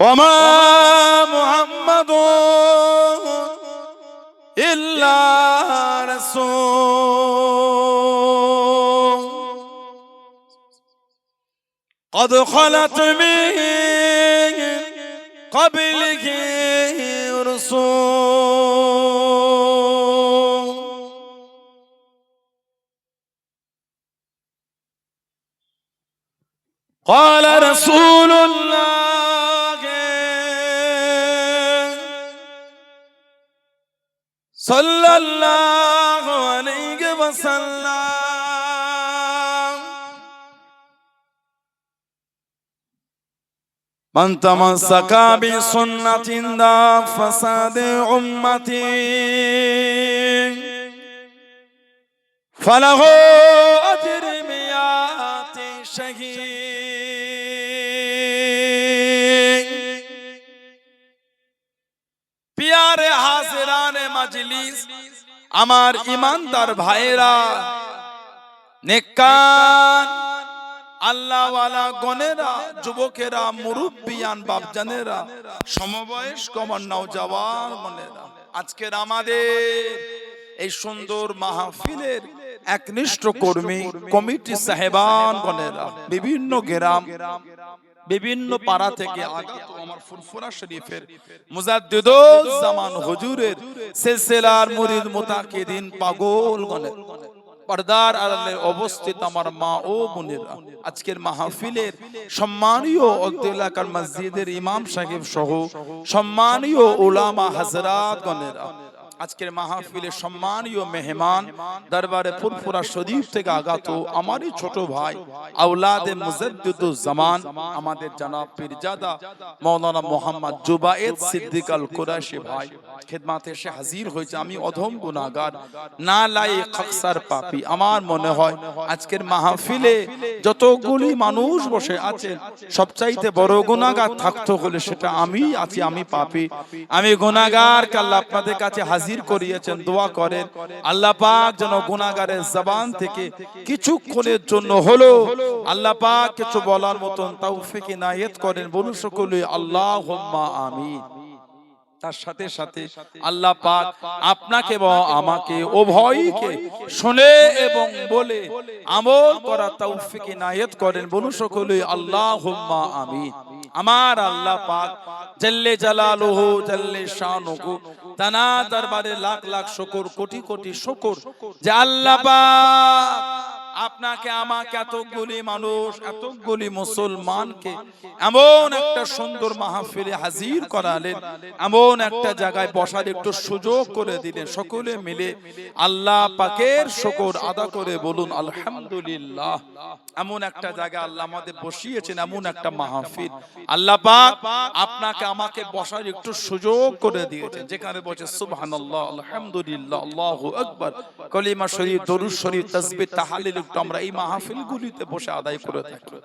ওমা মুহাম্মাদুন ইল্লা রাসূল قد خلت من قبله رسول قال رسول الله صلى الله عليه وسلم من تمسك بسنة دا فساد أمتي فله أجر مئات شهيد प्यारे हाजिराने मजलिस আমার ইমানদার ভাইরা নেককার আল্লাহওয়ালা গনেরা যুবকেরা মুরব্বিয়ান বাপজানেরা সমবয়স্ক আমার নওজওয়ান গনেরা আজকের আমাদের এই সুন্দর মাহফিলের একনিষ্ঠ কর্মী কমিটি সাহেবান গনেরা বিভিন্ন গ্রাম বিভিন্ন পাড়া থেকে আগত আমার ফুরফুরা শরীফের মুজাদ্দিদুল জামান হুজুরের সিলসিলার মুরিদ মুতাকিদিন পাগল গণের পর্দার আড়ালে অবস্থিত আমার মা ও বোনেরা আজকের মাহফিলের সম্মানীয় এলাকার মসজিদের ইমাম সাহেব সহ সম্মানীয় উলামা হযরত গণেরা আজকের মাহফিলে সম্মানীয় মেহমান দরবারে ফুরফুরা শরীফ থেকে আগত আমারই ছোট ভাই আওলাদে মুজাদ্দিদুজ জামান আমাদের জনাব পীরজাদা মাওলানা মোহাম্মদ জুবায়েদ সিদ্দিক আল কুরাশি ভাই খিদমতে এসে হাজির হয়েছে। আমি অধম গুনাহগার নালায়েক আকসার পাপী। আমার মনে হয় আজকের মাহফিলে যতগুলি মানুষ বসে আছে সবচাইতে বড় গুনাহগার থাকতো হলে সেটা আমি আছি। আমি পাপী, আমি গুনাহগার। আল্লাহ আপনাদের কাছে হাজির করিয়েছেন, দোয়া করেন আল্লাহ পাক যেন গুনাহগারের জবান থেকে কিছুক্ষণের জন্য হলো আল্লাহ পাক কিছু বলার মতন তৌফিক ইনায়েত করেন। বলুন সকলে আল্লাহুম্মা আমিন। তার সাথে সাথে আল্লাহ পাক আপনাকে এবং আমাকে উভয়কে শুনে এবং বলে আমল করার তৌফিক ইনায়েত করেন। বলুন সকলে আল্লাহুম্মা আমিন। আমার আল্লাহ পাক জাল্লে জালালুহু জাল্লে শানুহু তানা দরবারে লাখ লাখ শুকর, কোটি কোটি শুকর যে আল্লাহ পাক আপনাকে আমাকে এতগুলি মানুষ এতগুলি মুসলমানকে এমন একটা সুন্দর মাহফিলে হাজির করালেন, এমন একটা জায়গায় বসার একটু সুযোগ করে দিলেন। সকলে মিলে আল্লাহ পাকের শুকর আদা করে বলুন আলহামদুলিল্লাহ। এমন একটা জায়গা আল্লাহ আমাদের বসিয়েছেন, এমন একটা মাহফিল আল্লাহ পাক আপনাকে আমাকে বসার একটু সুযোগ করে দিয়েছেন, যেখানে বসে সুবহানাল্লাহ আলহামদুলিল্লাহ আল্লাহু আকবার কলিমা শরীফ দরুদ শরীফ তাসবিহ তাহলিল আমরা এই মাহফিলগুলিতে বসে আদায় করে থাকি।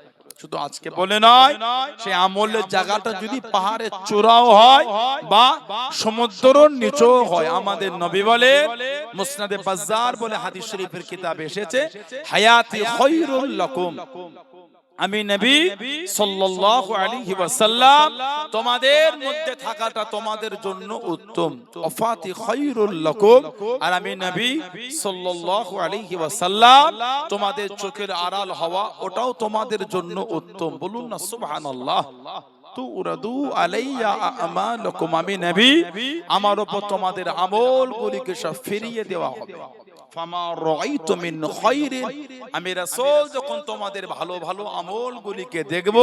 শুধু আজকে বলে নয়, সেই আমলের জায়গাটা যদি পাহাড়ের চূড়াও হয় বা সমুদ্রের নিচেও হয়। আমাদের নবী বলে, মুসনাদে বাজ্জার বলে হাদিস শরীফের কিতাবে এসেছে, হায়াতি খায়রুল লাকুম, আমি নবী সাল্লাল্লাহু আলাইহি ওয়াসাল্লাম তোমাদের মধ্যে থাকাটা তোমাদের জন্য উত্তম, ওয়াফাতি খায়রুল লাকুম, আর আমি নবী সাল্লাল্লাহু আলাইহি ওয়াসাল্লাম তোমাদের চোখের আড়াল হওয়া ওটাও তোমাদের জন্য উত্তম। বলুন না সুবহানাল্লাহ। তুরাদু আলাইয়া আমালুকুম, আমি নবী আমার উপর তোমাদের আমলগুলিকে সব ফিরিয়ে দেওয়া হবে। ফামা রাআইতু মিন খায়রিন, আমি রাসূল যখন তোমাদের ভালো ভালো আমলগুলিকে দেখব,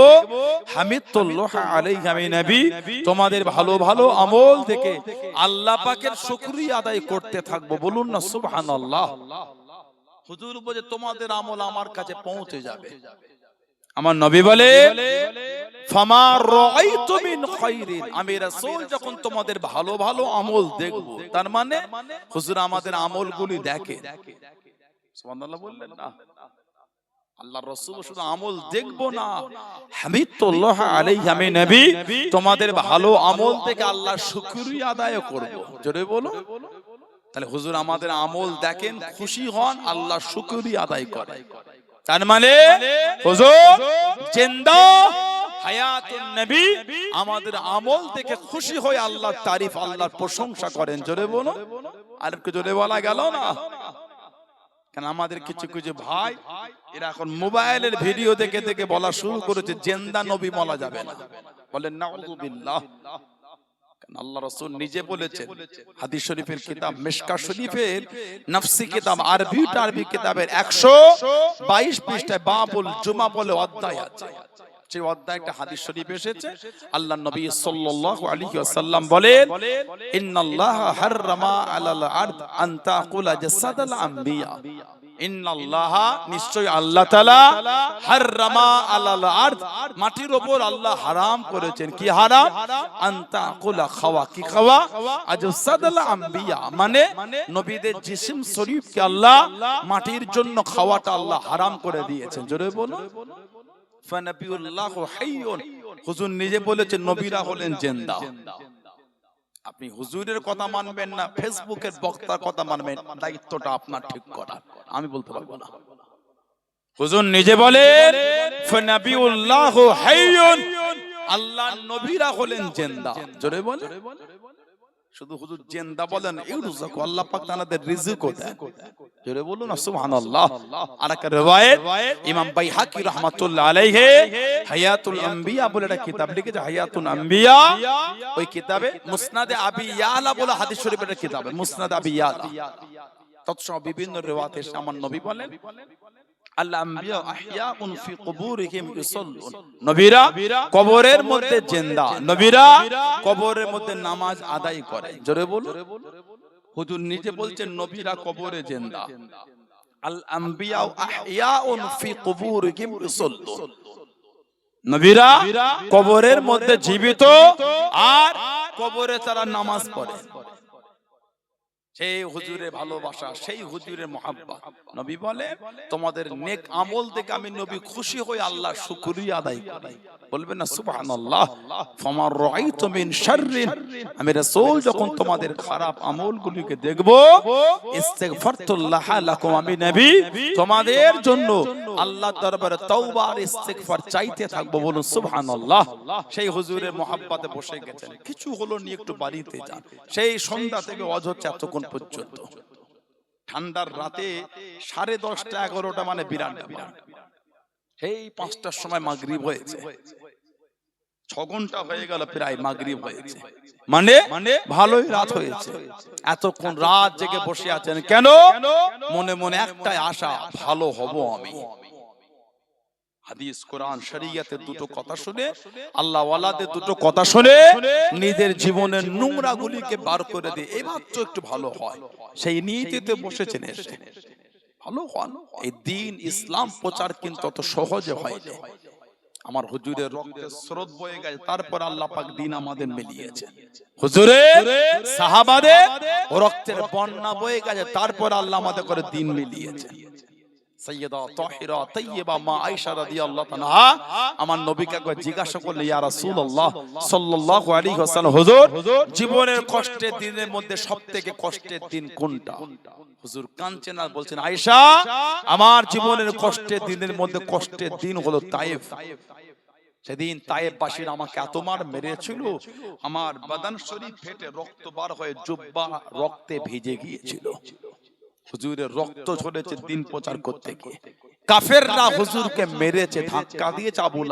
হামিদুল্লাহ আলাইহি, আমি নবী তোমাদের ভালো ভালো আমল থেকে আল্লাহ পাকের শুকরিয়া আদায় করতে থাকবো। বলুন না সুবহানাল্লাহ। হুজুর বলে তোমাদের আমল আমার কাছে পৌঁছে যাবে। আমার নবী বলে, ফামা রাআইতু মিন খায়রিন, আমি রাসূল যখন তোমাদের ভালো ভালো আমল দেখব, তার মানে হুজুর আমাদের আমলগুলি দেখে। সুবহানাল্লাহ বললেন না? আল্লাহর রাসূল শুধু আমল দেখবো না, হামিদুল্লাহ আলাইহি, আমি নবী তোমাদের ভালো আমল থেকে আল্লাহর শুকরিয়া আদায় করব। জোরে বলো। তাহলে হুজুর আমাদের আমল দেখেন, খুশি হন, আল্লাহর শুকরিয়া আদায় করেন। তার মানে হুজুর জিন্দা হায়াতুন নবী আমাদের আমল দেখে খুশি হয়ে আল্লাহর তারিফ আল্লাহর প্রশংসা করেন। জোরে বলো, আর একটু জোরে বলা গেল না? কেন আমাদের কিছু কিছু ভাই এরা এখন মোবাইলের ভিডিও দেখে দেখে বলা শুরু করেছে জিন্দা নবী বলা যাবে না। বলেন নাউযুবিল্লাহ। আল্লাহ রাসূল নিজে বলেছেন হাদিস শরীফের কিতাব মিশকাত শরীফের নফসি কিতাব আরবি কিতাবের 122 পৃষ্ঠায় বাবুল জুমা বলে অধ্যায় আছে। যে অধ্যায়টা হাদিস শরীফে এসেছে, আল্লাহর নবী সাল্লাল্লাহু আলাইহি ওয়াসাল্লাম বলেন ইন্নাল্লাহা হাররামা আলাল আরদ আন তাকুলা জাসাদাল আম্বিয়া। ইন্নাল্লাহা নিশ্চয় আল্লাহ তাআলা হাররামা আলাল আরদ মাটির উপর আল্লাহ হারাম করেছেন। কি হারাম? আন তাকুলা খাওয়া। কি খাওয়া? জাসাদাল আম্বিয়া মানে নবীদের জিসম শরীফকে আল্লাহ মাটির জন্য খাওয়াটা আল্লাহ হারাম করে দিয়েছেন। জোরে বলো। ফানাবিউল্লাহু হাইয়ুন। হুজুর নিজে বলেছেন নবীরা হলেন জিন্দা। আপনি হুজুরের কথা মানবেন না ফেসবুকের বক্তার কথা মানবেন, দায়িত্বটা আপনার ঠিক করা, আমি বলতে পারবো না। হুজুর নিজে বলেন ফানাবিউল্লাহু হাইয়ুন, আল্লাহর নবীরা হলেন জিন্দা। জোরে বলেন। শুধু হুজুর জিন্দা বলেন ইউরুজাকু, আল্লাহ পাক তাআলাদের রিজিকও দেন। জোরে বলুন না সুবহানাল্লাহ। আর একটা riwayat ইমাম বাইহাকি রাহমাতুল্লাহ আলাইহি হায়াতুল আম্বিয়া বলে একটা কিতাব লিখেছে, হায়াতুল আম্বিয়া। ওই কিতাবে মুসনাদে আবি ইয়ালা বলে হাদিস শরীফের একটা কিতাব, মুসনাদ আবি ইয়ালা। তৎসহ বিভিন্ন riwayat-এ আমার নবী বলেন আল আম্বিয়া আহইয়াউন ফি কুবুরিহিম ইউসাল্লুন। নবীরা কবরের মধ্যে জিন্দা, নবীরা কবরের মধ্যে নামাজ আদায় করে। জোরে বলুন। হুজুর নিজে বলছেন নবীরা কবরে জিন্দা। আল আম্বিয়া আহইয়াউন ফি কুবুরিহিম ইউসাল্লুন। নবীরা কবরের মধ্যে জীবিত আর কবরে তারা নামাজ পড়ে। সেই হুজুরের ভালোবাসা, সেই হুজুরের মহব্বত। নবী বলে তোমাদের নেক আমল দেখে আমি নবী খুশি হয়ে আল্লাহ শুকরিয়া আদায় করি। বলবেন না সুবহানাল্লাহ। ফামার রাআইতু মিন শাররিন, আমি রাসূল যখন তোমাদের খারাপ আমলগুলোকে দেখব ইস্তিগফারতুল্লাহ লাকুম, আমি নবী তোমাদের জন্য আল্লাহর দরবারে তওবা আর ইস্তিগফার চাইতে থাকবো। বলুন সুবহানাল্লাহ। সেই হুজুরের মহব্বতে বসে গেছেন, কিছু হলো নিয়ে একটু বাড়িতে যান। সেই সন্ধ্যা থেকে অজ হচ্ছে এতক্ষণ পর্যন্ত, ঠান্ডার রাতে 10:30 11টা মানে বিরাট বিরাট। সেই 5টার সময় মাগরিব হয়েছে, 6 ঘন্টা হয়ে গেল প্রায় মাগরিব হয়েছে, মানে ভালোই রাত হয়েছে। এতক্ষণ রাত জেগে বসে আছেন কেন? মনে মনে একটাই আশা, ভালো হব আমি। হাদিস কোরআন শরীয়তের দুটো কথা শুনে, আল্লাহ ওয়ালাদের দুটো কথা শুনে নিজের জীবনের নোংরা গুলিকে বার করে দিয়ে এবার তো একটু ভালো হয়, সেই নিয়তিতে বসেছেন। এসে ভালো হন। এই দ্বীন ইসলাম প্রচার কিন্তু অত সহজে হয় না। আমার হুজুরের রক্তের স্রোত বয়ে গেছে, তারপর আল্লাহ পাক দ্বীন আমাদের মিলিয়েছে। হুজুরের সাহাবাদের রক্তের বন্যা বয়ে গেছে, তারপর আল্লাহ আমাদের করে দ্বীন মিলিয়েছে। সাইয়্যিদা তাহিরা তাইয়্যিবা মা আয়েশা রাদিয়াল্লাহু তাআলা আমার নবীকে একবার জিজ্ঞাসা করলেন, ইয়া রাসূলুল্লাহ সাল্লাল্লাহু আলাইহি ওয়াসাল্লাম, হুজুর জীবনের কষ্টের দিনের মধ্যে সবথেকে কষ্টের দিন কোনটা? হুজুর কাঁদছেন আর বলছেন, আয়েশা আমার জীবনের কষ্টের দিনের মধ্যে কষ্টের দিন হলো তায়েফ। সেদিন তায়েফবাসীরা আমাকে এত মার মেরেছিল, আমার বাদান শরীর ফেটে রক্ত বার হয়ে জুব্বা রক্তে ভিজে গিয়েছিল। হুজুরের রক্ত ঝরেছে দিন প্রচার করতে গিয়ে। কাফেররা হুজুরকে মেরেছে, ধাক্কা দিয়েছে। আবু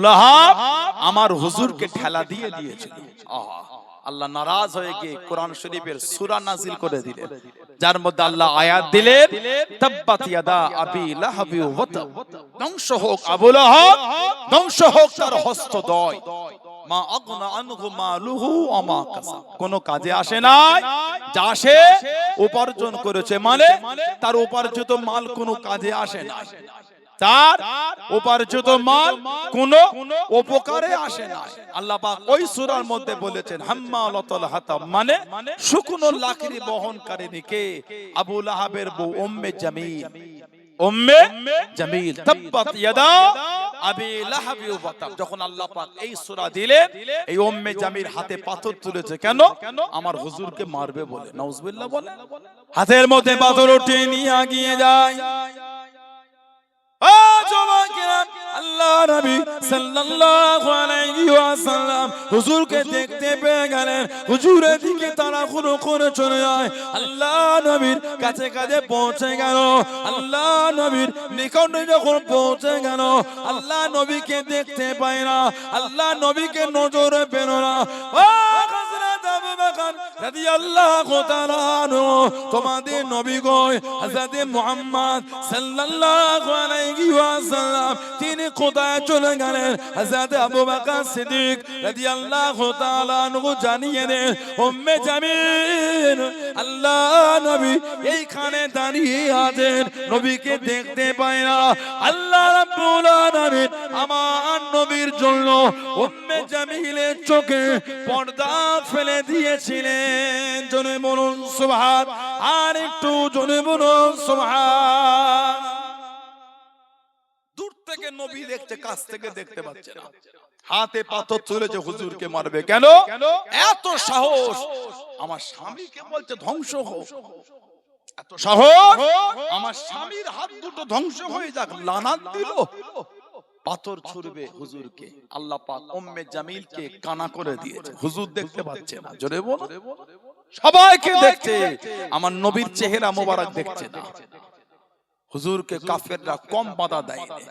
লাহাব আমার হুজুরকে ঠেলা দিয়ে দিয়েছিল। আল্লাহ নারাজ হয়ে গিয়ে কোরআন শরীফের সূরা নাজিল করে দিলেন, যার মধ্যে আল্লাহ আয়াত দিলেন, তাব্বাত ইয়াদা আবি লাহাবি ওয়া তাব, ধ্বংস হোক আবু লাহাব, ধ্বংস হোক তার হস্তদ্বয়। মা আগনা আনহু মালুহু ওয়া মা কাসাব, কোন কাজে আসে নাই, যা সে উপার্জন করেছে মানে তার উপার্জিত মাল কোন কাজে আসে না, তার উপার্জিত মাল কোন উপকারে আসে না। আল্লাহ পাক ওই সূরার মধ্যে বলেছেন হাম্মালাতুল হাতাব, মানে শুকনো লাকড়ি বহনকারিনী কে? আবু লাহাবের বউ উম্মে জামিল। উম্মে জামিল তাব্বাত ইয়াদা আবি লাহাবি ওয়া তাব। যখন আল্লাহ পাক এই সূরা দিলেন, এই উম্মে জামিল হাতে পাথর তুলেছে কেন? আমার হুজুরকে মারবে বলে। নাউজুবিল্লাহ বলে হাতের মধ্যে পাথর উঠিয়ে নিয়ে এগিয়ে যায়। আল্লাহ নবী সাল্লাল্লাহু আলাইহি ওয়াসাল্লাম হুজুরকে দেখতে পেয়ে গেলেন। হুজুরের দিকে তাড়াহুড়ো করে চলে যায়। আল্লাহ নবীর কাছে কাছে পৌঁছে গেল। আল্লাহ নবীর নিকটে যখন পৌঁছে গেল, আল্লাহ নবীকে দেখতে পায় না, আল্লাহ নবীকে নজরে পেল না। ও হযরত আবু বকর রাদিয়াল্লাহু তাআলা আনহু, তোমাদের নবী গো হযরত মুহাম্মদ সাল্লাল্লাহু আলাইহি ওয়াসাল্লাম তিনি কোথায় চলে গেলেন? হযরত আবু বকর সিদ্দিক রাদিয়াল্লাহু তাআলা আনহু জানিয়ে দেন, উম্মে জামিল আল্লাহ নবী এইখানে দাঁড়িয়ে আছেন, নবীকে দেখতে পায় না। আল্লাহ রাব্বুল আলামিন আমার নবীর জন্য উম্মে জামিলের চোখে পর্দা ফেলে দিয়েছিলেন। জোরে বলুন সুবহান, আর একটু জোরে বলুন সুবহান। দূর থেকে নবী দেখছে, কাছ থেকে দেখতে পাচ্ছে না। হাতে পাথর তুলেছে, হুজুরকে মারবে। কেন এত সাহস? আমার স্বামীকে বলছে ধ্বংস হোক, এত সাহস? আমার স্বামীর হাত দুটো ধ্বংস হয়ে যাক, লানাত দিল। পাথর ছুড়বে হুজুরকে। আল্লাহ পাক উম্মে জামিলকে কানা করে দিয়েছে, হুজুর দেখতে পাচ্ছে না। জোরে বলো, সবাইকে দেখছে, আমার নবীর চেহারা মোবারক দেখছে না। হুজুরকে কাফেররা কম বাধা দেয়নি।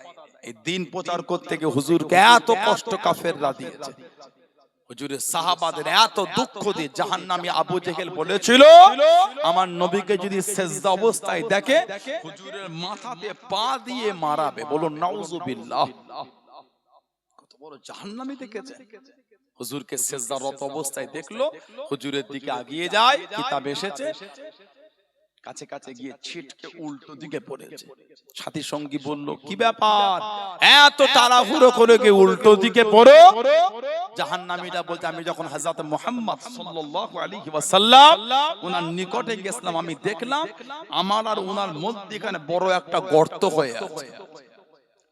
এই দিন প্রচার করতে গিয়ে হুজুরকে এত কষ্ট কাফেররা দিয়েছে। হুজুরের সাহাবাদের এত দুঃখ দিয়ে জাহান্নামী আবু জেহেল বলেছিল, আমার নবীকে যদি সেজদা অবস্থায় দেখে হুজুরের মাথাতে পা দিয়ে মারাবে। বলুন নাউজুবিল্লাহ। কত বড় জাহান্নামী দেখেছে। হুজুরকে সেজদারত অবস্থায় দেখলো, হুজুরের দিকে এগিয়ে যায়, কিতাব এসেছে, কাছে কাছে গিয়ে ছিটকে উল্টো দিকে পড়েছে। সাথী সঙ্গী বলল, কি ব্যাপার, এত তাড়াহুড়ো করে গিয়ে উল্টো দিকে পড়ো? জাহান্নামীরা বলতে, আমি যখন হযরত মুহাম্মদ সাল্লাল্লাহু আলাইহি ওয়াসাল্লাম ওনার নিকটে গেছিলাম, আমি দেখলাম আমার আর ওনার মধ্যখানে বড় একটা গর্ত হয়ে আছে,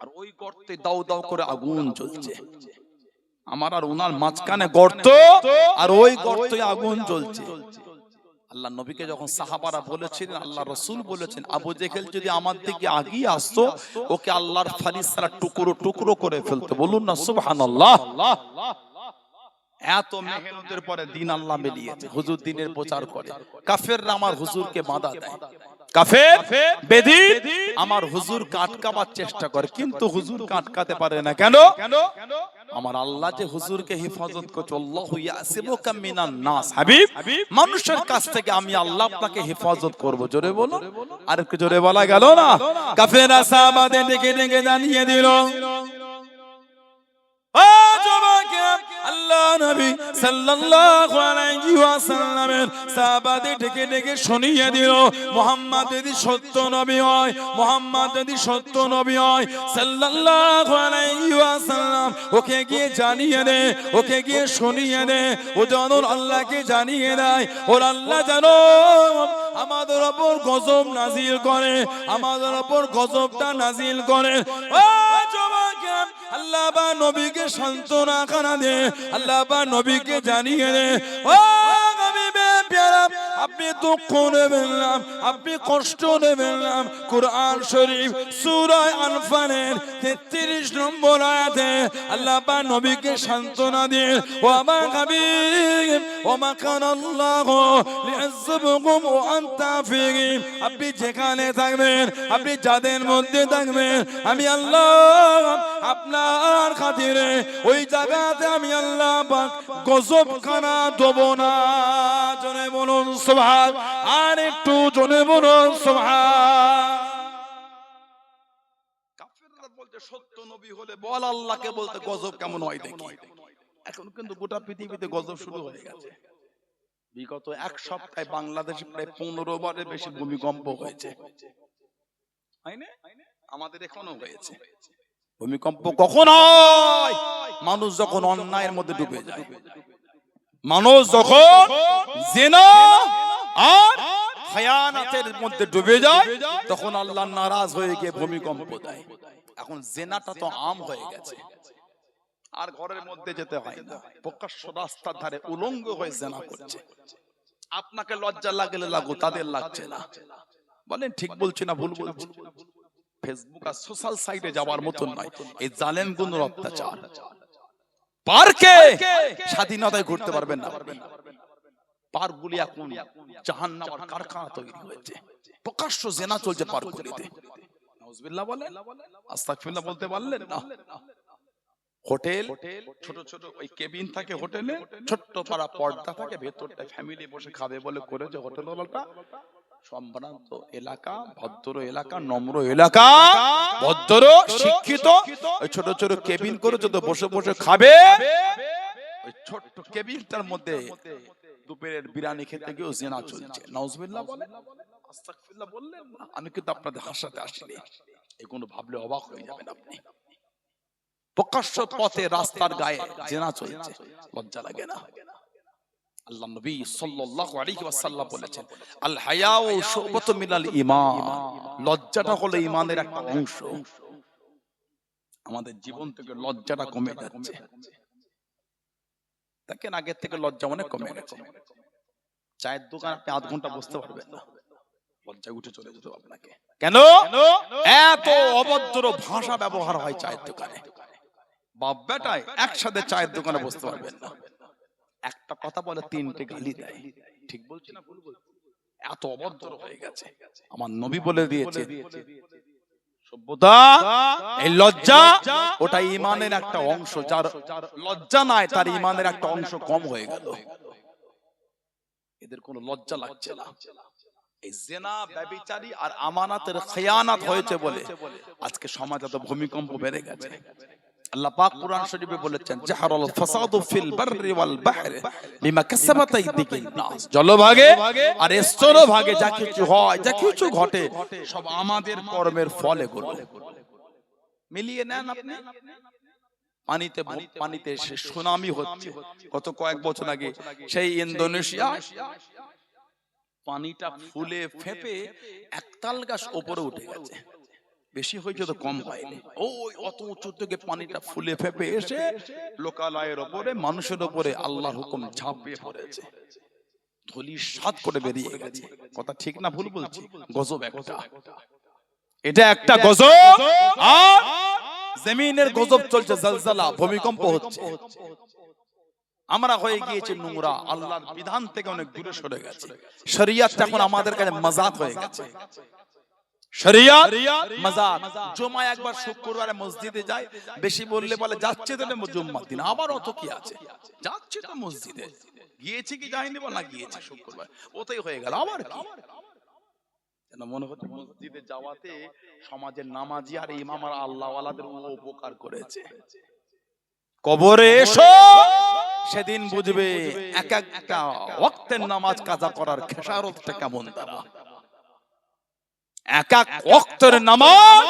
আর ওই গর্তে দাউ দাউ করে আগুন জ্বলছে। আমার আর ওনার মাঝখানে গর্ত, আর ওই গর্তে আগুন জ্বলছে। আল্লাহ নবীকে যখন সাহাবারা বলেছিলেন, আল্লাহ রাসূল বলেছেন, আবু জেহেল যদি আমার দিকে আগিয়ে আসতো, ওকে আল্লাহর ফারিস্তারা টুকরো টুকরো করে ফেলতে। বলুন না সুবহানাল্লাহ। এত মেহনতের পরে দিন আল্লাহ মিলিয়েছে, হুজুর দিনের প্রচার করে। কাফেররা আমার হুজুরকে বাধা দেয়, কাফের বেদী আমার হুজুরকে আটকাবার চেষ্টা করে, কিন্তু হুজুরকে আটকাতে পারে না। কেন? আমার আল্লাহ যে হুজুরকে হেফাজত করছে। আল্লাহু ইয়াসিবুকা মিনান নাস। হাবিব, মানুষের কাছ থেকে আমি আল্লাহ আপনাকে হেফাজত করব। জোরে বলুন, আর একটু জোরে বলা গেল না? কাফেররা সাহাবাদের ডেকে ডেকে জানিয়ে দিল, আল্লাহ নবী সাল্লাল্লাহু আলাইহি ওয়াসাল্লামের সাহাবাদের ডেকে ডেকে শুনিয়ে দিল, মুহাম্মদ যদি সত্য নবী হয়, মুহাম্মদ যদি সত্য নবী হয় সাল্লাল্লাহু আলাইহি ওয়াসাল্লাম, ওকে গিয়ে জানিয়ে দে, ওকে গিয়ে শুনিয়ে দে, ও যেন আল্লাহকে জানিয়ে দেয়, ওর আল্লাহ জানো আমাদের উপর গজব নাজিল করে, আমাদের উপর গজবটা নাজিল করে। ও জবাকে আল্লাহ বা নবীকে সান্ত্বনা খানা দে, আল্লাহ বা নবীকে জানিয়ে দে, ও হাবিবে প্যারা, আপনি দুঃখ নেবেন না, আপনি কষ্ট নেবেন না। কুরআন শরীফ সূরা আনফালের 33 নম্বর আয়াতে আল্লাহ বা নবীকে সান্ত্বনা দেন, ও আমার হাবিব, ও মা কানাল্লাহু লিয়াযিবকুম ওয়া আনতা ফীহিম। আপনি যেখানে থাকবেন, আপনি যাদের মধ্যে থাকবেন, আমি আল্লাহ আপনার খাতিরে ওই জায়গাতে আমি আল্লাহ পাক গজব খানা দেব না। জোরে বলুন সুবহান, আর একটু জোরে বলুন সুবহান। কাফেররা বলতে, সত্য নবী হলে বল আল্লাহকে বলতে গজব কেমন হয় দেখি। এখন কিন্তু গোটা পৃথিবীতে গজব শুরু হয়ে গেছে। বিগত এক সপ্তাহে বাংলাদেশে প্রায় 15 বারের বেশি ভূমিকম্প হয়েছে, হয়নি? আমাদের এখনো হয়েছে। ভূমিকম্প কখন হয়? মানুষ যখন অন্যায়ের মধ্যে ডুবে যায়, মানুষ যখন জিনা আর খায়ানাতের মধ্যে ডুবে যায়, তখন আল্লাহ নারাজ হয়ে গিয়ে ভূমিকম্প দেয়। এখন জিনাটা তো আম হয়ে গেছে, আর ঘরের মধ্যে যেতে হয় না, প্রকাশ্য রাস্তার ধারে উলঙ্গ হয়ে জিনা করছে। আপনাকে লজ্জা লাগলে লাগুক, তাদের লাগছে না। বলেন ঠিক বলছি না ভুল বলছি? ফেসবুক আর সোশ্যাল সাইটে যাওয়ার মতন নয়। এই জালেম গুলোর অত্যাচার। পার্কে স্বাধীনতায় ঘুরতে পারবেন না। পার্কগুলি এখন জাহান্নামের কারখানা তৈরি হয়েছে। প্রকাশ্য জিনা চলছে পার্কগুলিতে। নাউজুবিল্লাহ বলেন, আস্তাগফিরুল্লাহ বলতে পারলেন না? হোটেল, ছোট ছোট ওই কেবিন থাকে হোটেলে, ছোট্ট পাড়া পর্দা থাকে, ভেতরটা ফ্যামিলি বসে খাবে বলে করেছে হোটেলওয়ালাটা। সম্ভ্রান্ত এলাকা, ভদ্র এলাকা, নম্র এলাকা, ভদ্র শিক্ষিত, ওই ছোট ছোট কেবিন করে যত বসে বসে খাবে, ওই ছোট্ট কেবিনটার মধ্যে দুপুরের বিরিয়ানি খেতে গিয়েও জিনা চলছে। নাউজুবিল্লাহ বলেন, আস্তাগফিরুল্লাহ বললেন না? আমি কিন্তু আপনাদের হাসাতে আসিনি, এগুলো ভাবলে অবাক হয়ে যাবেন আপনি। প্রকাশ্য পথে রাস্তার গায়ে জিনা চলছে, লজ্জা লাগে না? আল্লাহ নবী সাল্লাল্লাহু আলাইহি ওয়াসাল্লাম বলেছেন, আল হায়াউ শুবাতুম মিনাল ঈমান, লজ্জাটা হলো ঈমানের একটা অংশ। আমাদের জীবন থেকে লজ্জাটা কমে যাচ্ছে। দেখেন আগের থেকে লজ্জা অনেক কমে গেছে। চায়ের দোকান আপনি আধ ঘন্টা বসতে পারবেন না, লজ্জা উঠে চলে যেত আপনাকে। কেন? এত অভদ্র ভাষা ব্যবহার হয় চায়ের দোকানে। বাপ বেটায় একসাথে চায়ের দোকানে বসতে পারবেন না। একটা কথা বলে তিনটে গালি দেয়। ঠিক বলছি না ভুল বলছি? এত অভদ্র হয়ে গেছে। আমার নবী বলে দিয়েছে, সভ্যতা, এই লজ্জা ওটা ঈমানের একটা অংশ। যার লজ্জা নাই তার ঈমানের একটা অংশ কম হয়ে গেল। এদের কোনো লজ্জা লাগছে না। এই জিনা, ব্যভিচারী আর আমানাতের খেয়ানাত হয়েছে বলে আজকে সমাজে এত ভূমিকম্প বেড়ে গেছে। আল্লাহ পাক কুরআন শরীফে বলেছেন, জাহারাল ফাসাদু ফিল বাররি ওয়াল বাহরি বিমা কাসাবাত আইদিকুন নাস। জলভাগে আর স্থলভাগে যা কিছু হয়, যা কিছু ঘটে, সব আমাদের কর্মের ফল এগুলো। মিলিয়ে নেন আপনি। পানিতে সে সুনামি হচ্ছে গত কয়েক বছর আগে, সেই ইন্দোনেশিয়া পানিটা ফুলে ফেপে একতাল গাছ উপরে উঠে গেছে। বেশি হয়েছে তো কম হয়নি। ওই অত উঁচু থেকে পানিটা ফুলে ফেপে এসে লোকালয়ের উপরে, মানুষের উপরে আল্লাহর হুকুম ঝাঁপিয়ে পড়েছে, ধুলির সাত করে বেরিয়ে গেছে। কথা ঠিক না ভুল বলছি? গজব একটা, এটা একটা গজব। আর জমিনের গজব চলছে, জলজলা, ভূমিকম্প হচ্ছে। আমরা হয়ে গিয়েছি নোংরা, আল্লাহর বিধান থেকে অনেক দূরে সরে গেছে। শরিয়ত এখন আমাদের কাছে মাযাক হয়ে গেছে। শরিয়ত মাযাক। জুমায় একবার শুক্রবারে মসজিদে যায়, বেশি বললে বলে যাচ্ছে তো জুম্মার দিন, আবার অত কি আছে, যাচ্ছে তো মসজিদে, গিয়েছে কি যায়নি বল না, গিয়েছে শুক্রবার, ওতেই হয়ে গেল। আবার কি যেন মনে হচ্ছে মসজিদে যাওয়াতে সমাজের নামাজি আর ইমাম আর আল্লাহ ওয়ালাদের উপকার করেছে। কবরে এসো, সেদিন বুঝবে এক একটা ওয়াক্তের নামাজ কাজা করার খেসারতটা কেমন তারা। এক এক ওয়াক্তের নামাজ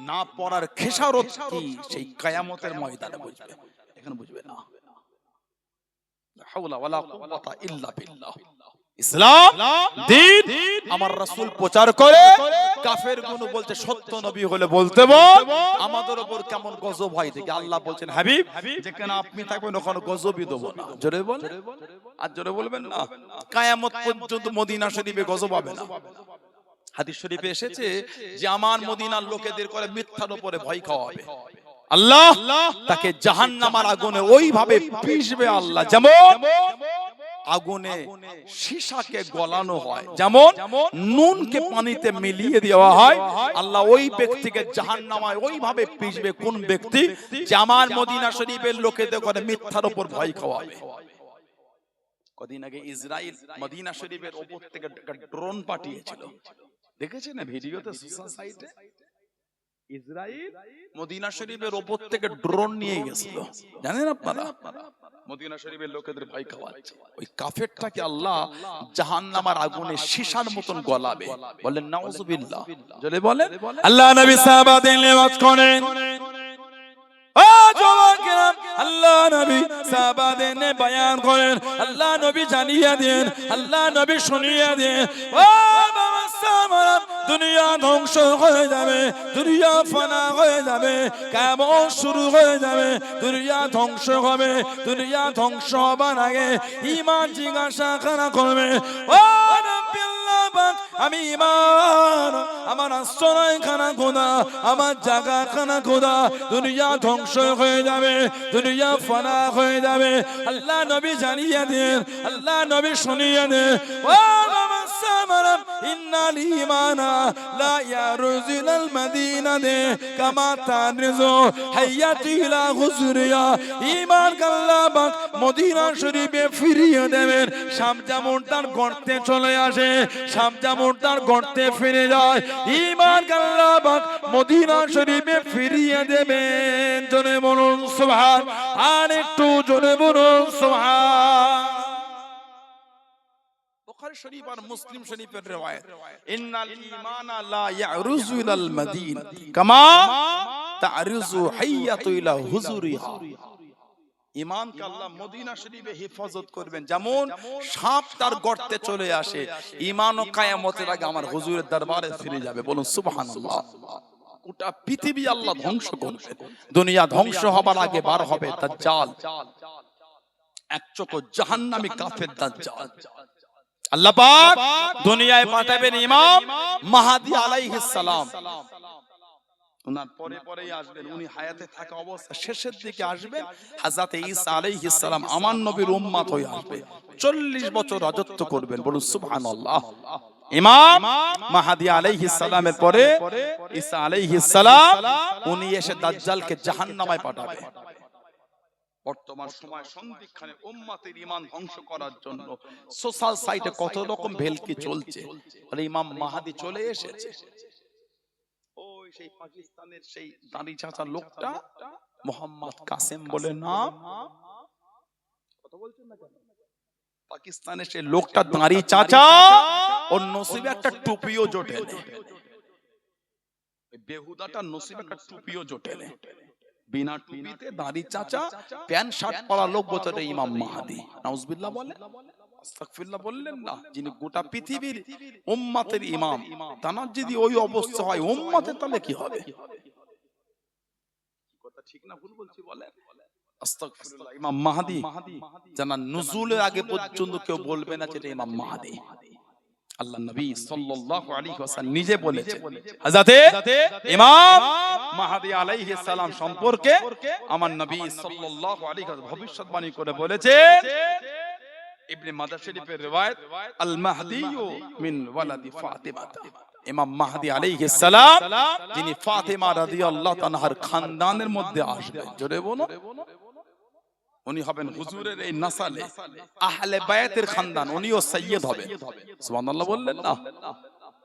না পড়ার খেসারত কি সেই কিয়ামতের ময়দানে বুঝবে, এখন বুঝবে না। লা হাওলা ওয়ালা কুওয়াতা ইল্লা বিল্লাহ। ইসলাম দ্বীন আমার রাসূল প্রচার করে, কাফের গুলো বলছে সত্য নবী হলে বলতে বল, আমাদের উপর কেমন গজব হয় দেখি। আল্লাহ বলছেন, হাবিব যেখানে আপনি থাকবেন ওখানে গজবই দেব না। জোরে বল, আর জোরে বলবেন না। কিয়ামত পর্যন্ত মদিনা শরীফে গজব হবে না। হাদিস শরীফে এসেছে যে আমার মদিনার লোকেদের করে মিথ্যার উপরে ভয় খাওয়াবে আল্লাহ, তাকে জাহান্নামের আগুনে ওইভাবে পিষবে আল্লাহ, যেমন আগুনে সীসাকে গলানো হয়, যেমন নুনকে পানিতে মিলিয়ে দেওয়া হয়। আল্লাহ ওই ব্যক্তিকে জাহান্নামায় ওইভাবে পিষবে। কোন ব্যক্তি? যে আমার মদিনা শরীফের লোকেদের করে মিথ্যার উপর ভয় খাওয়াবে। কদিন আগে ইসরাইল মদিনা শরীফের উপর থেকে ড্রোন পাঠিয়েছিল, দেখেছেন না ভিডিওতে সোশ্যাল সাইটে? ইসরাইল মদিনা শরীফের উপর থেকে ড্রোন নিয়ে গেছিল, জানেন আপনারা? মদিনা শরীফের লোকেদের ভয় খাওয়াচ্ছে। ওই কাফেরটাকে আল্লাহ জাহান্নামের আগুনে সীসার মতন গলাবে। বলেন নাউজুবিল্লাহ, জোরে বলেন। আল্লাহ নবী সাহাবাদের নিয়ামত করেন, ও যুবকেরা, আল্লাহ নবী সাহাবাদের নিয়ে বয়ান করেন, আল্লাহ নবী জানিয়ে দেন, আল্লাহ নবী শুনিয়ে দেন, ও বাবা সাহাবারা, দুনিয়া ধ্বংস হয়ে যাবে, দুনিয়া ফানা হয়ে যাবে, কেমন শুরু হয়ে যাবে, দুনিয়া ধ্বংস হবে। দুনিয়া ধ্বংস হবার আগে ঈমান জিজ্ঞাসা করা করবে, ও নবী আল্লাহ পাক আমি ঈমান আমার আশ্রয় খানা খোদা আমার জায়গা খানা খোদা দুনিয়া ধ্বংস হয়ে যাবে দুনিয়া ফানা হয়ে যাবে আল্লাহ নবী জানিয়ে দেন আল্লাহ নবী শুনিয়ে দেন ও সামারাম ইন্নাল ঈমানা লা ইয়ারুজিলাল মাদিনাতে কামা তারজু হায়াতি ইলা হুজরিয়া ঈমান আল্লাহ পাক মদিনা শরীফে ফিরিয়ে দেবেন শাম যেমন তার গর্তে চলে আসে শাম যেমন তার গর্তে ফিরে যায় ঈমান আল্লাহ পাক মদিনা শরীফে ফিরিয়ে দেবেন জোরে বলুন সুবহান আর একটু জোরে বলুন সুবহান বুখারী শরীফ আর মুসলিম শরীফের riwayat ইন্নাল ঈমানা লা ইয়ারুজু ইলাল মাদিনা কামা তারজু হাইয়াতু ইলা হুজুরিহা ঈমানকে আল্লাহ মদিনা শরীফে হেফাজত করবেন যেমন সাপ তার গর্তে চলে আসে ঈমানও কিয়ামতের আগে আমার হুজুরের দরবারে ফিরে যাবে বলুন সুবহানাল্লাহ গোটা পৃথিবী আল্লাহ ধ্বংস করবে দুনিয়া ধ্বংস হবার আগে বার হবে দাজ্জাল এক চোখ জাহান্নামী কাফের দাজ্জাল আল্লাহ পাক দুনিয়ায় পাঠাবেন ইমাম মাহদী আলাইহিস সালাম উনার পরে পরেই আসবেন উনি হায়াতে থাকা অবস্থা শেষের দিকে আসবেন হযরত ঈসা আলাইহিস সালাম আমার নবীর উম্মত হয়ে আসবে 40 বছর রাজত্ব করবেন বলুন সুবহানাল্লাহ ইমাম মাহদী আলাইহিস সালামের পরে ঈসা আলাইহিস সালাম উনি এসে দাজ্জালকে জাহান্নামে পাঠাবে বর্তমান সময় সন্ধিক্ষণে উম্মতের ঈমান ধ্বংস করার জন্য সোশ্যাল সাইটে কত রকম ভেলকি চলছে বলে ইমাম মাহদী চলে এসেছে ওই সেই পাকিস্তানের সেই দাড়ি চাচা লোকটা মোহাম্মদ কাসেম বলে নাম কথা বলছেন না কেন পাকিস্তানের সেই লোকটা দাড়ি চাচা ওর নসিবে একটা টুপিও জোটে না ওই বেহুদাটা নসিবে একটা টুপিও জোটে না বিনা টুপিতে দাড়ি চাচা প্যান্ট শার্ট পরা লোক বলতে ইমাম মাহদী নাউজুবিল্লাহ বলে আস্তাগফিরুল্লাহ বললেন না যিনি গোটা পৃথিবীর উম্মতের ইমাম তানার যদি ওই অবস্থা হয় উম্মতের তাহলে কি হবে কথা ঠিক না ভুল বলছি বলেন আস্তাগফিরুল্লাহ ইমাম মাহদী জানান নুজুলের আগে পর্যন্ত কেউ বলবে না যে এটা ইমাম মাহদী আল্লাহ নবী সাল্লাল্লাহু আলাইহি ওয়াসাল্লাম নিজে বলেছেন হযরতে ইমাম মাহদী আলাইহিস সালাম সম্পর্কে আমার নবী সাল্লাল্লাহু আলাইহি ওয়াসাল্লাম ভবিষ্যৎবাণী করে বলেছেন ইবনে মাজাহ শরীফের riwayat আল মাহদী মিন ওয়ালাদি ফাতিমা ইমাম মাহদী আলাইহিস সালাম যিনি ফাতিমা রাদিয়াল্লাহু তাআলার খানদানের মধ্যে আসবেন জোরে বলো উনি হবেন হুজুরের এই নাসালে আহলে বায়াতের খানদান উনিও সাইয়্যিদ হবেন সুবহানাল্লাহ বললেন না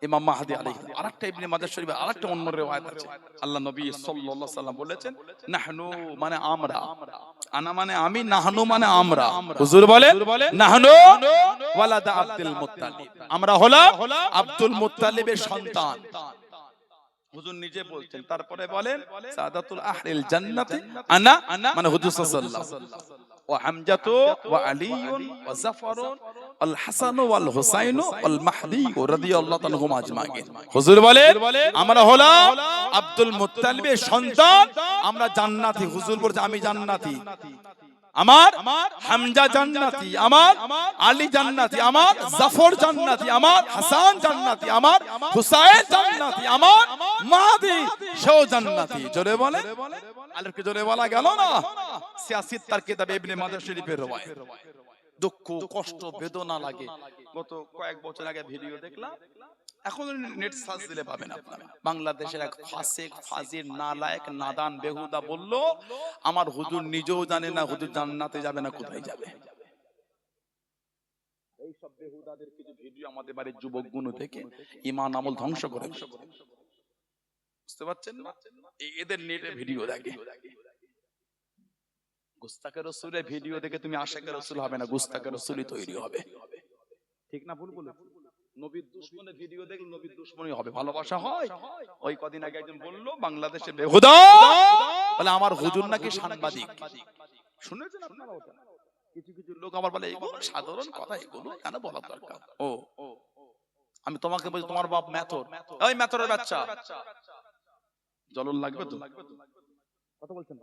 ইমাম মাহদী আলাইহিস আরেকটা ইবনে মাজাহ শরীফে আরেকটা অন্য riwayat আছে আল্লাহ নবী সাল্লাল্লাহু আলাইহি ওয়াসাল্লাম বলেছেন নাহনু মানে আমরা আনা মানে আমি নাহনু মানে আমরা হুজুর বলেন নাহনু ওয়ালাদ আব্দুল মুত্তালিব আমরা হলাম আব্দুল মুত্তালিবের সন্তান হুজুর নিজে বলছেন তারপরে বলেন সাদাতুল আহলিল জান্নাতি আনা মানে হুজুর সাল্লাল্লাহু আলাইহি ওয়াসাল্লাম ওয়া হামজাতু ওয়া আলীউন ওয়া জাফরুন আল হাসান ওয়াল হুসাইন ওয়াল মাহদী রাদিয়াল্লাহু তাআলাহুম আজমাইন হুজুর বলেন আমরা হলাম আব্দুল মুত্তালিবের সন্তান আমরা জান্নাতি হুজুর বলেন আমি জান্নাতি আমার হামজা জান্নাতি আমার আলী জান্নাতি আমার জাফর জান্নাতি আমার হাসান জান্নাতি আমার হুসাইন জান্নাতি আমার মাহদী সেও জান্নাতি জোরে বলে আলেরকে জোরে বলা গেল না সিয়াসিত তার কিতাবে ইবনে মাজাহ শরীফের riwayat দুঃখ কষ্ট বেদনা লাগে গত কয়েক বছর আগে ভিডিও দেখলাম এখন নেট সার্চ দিলে পাবেন আপনারা বাংলাদেশের এক ফাসিক ফাজির নালায়েক নাদান বেহুদা বলল আমার হুজুর নিজেও জানে না হুজুর জান্নাতে যাবে না কোথায় যাবে এই সব বেহুদাদের কিছু ভিডিও আমাদের বাড়ির যুবকগুলো থেকে ঈমান আমল ধ্বংস করে বুঝতে পারছেন না এদের নেটে ভিডিও দেখে গুস্তাখে রাসূলের ভিডিও দেখে তুমি আশিকে রাসূল হবে না গুস্তাখে রাসূলই তৈরি হবে ঠিক না ভুল বলেছি নবীর দুশমনের ভিডিও দেখলে নবীর দুশমনই হবে ভালোবাসা হয় ওই কদিন আগে একজন বলল বাংলাদেশে বেহুদা বলে আমার হুজুর নাকি সাংবাদিক শুনেছেন আপনারা ওটা কিছু কিছু লোক আবার বলে এগুলো সাধারণ কথা এগুলো কেন বলা দরকার ও আমি তোমাকে বলি তোমার বাপ মেথর ওই মেথরের বাচ্চা জ্বলন লাগবে তো কথা বলছেন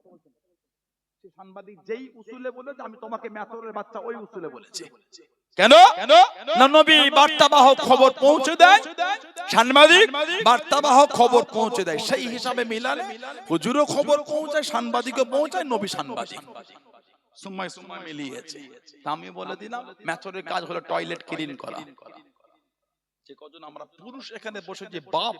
সাংবাদিক যেই উসুলে বলেছে আমি তোমাকে মেথরের বাচ্চা ওই উসুলে বলেছি। কেন না নবী বার্তাবাহক খবর পৌঁছে দেয়, সাংবাদিক বার্তাবাহক খবর পৌঁছে দেয়, সেই হিসাবে মিলালে হুজুরও খবর পৌঁছায়, সাংবাদিকও পৌঁছায়, নবী সাংবাদিক সময় সময় মিলিয়েছে। আমি বলে দিলাম মেথরের কাজ হলো টয়লেট ক্লিন করা। যে কজন আমরা পুরুষ এখানে বসে যে বাপ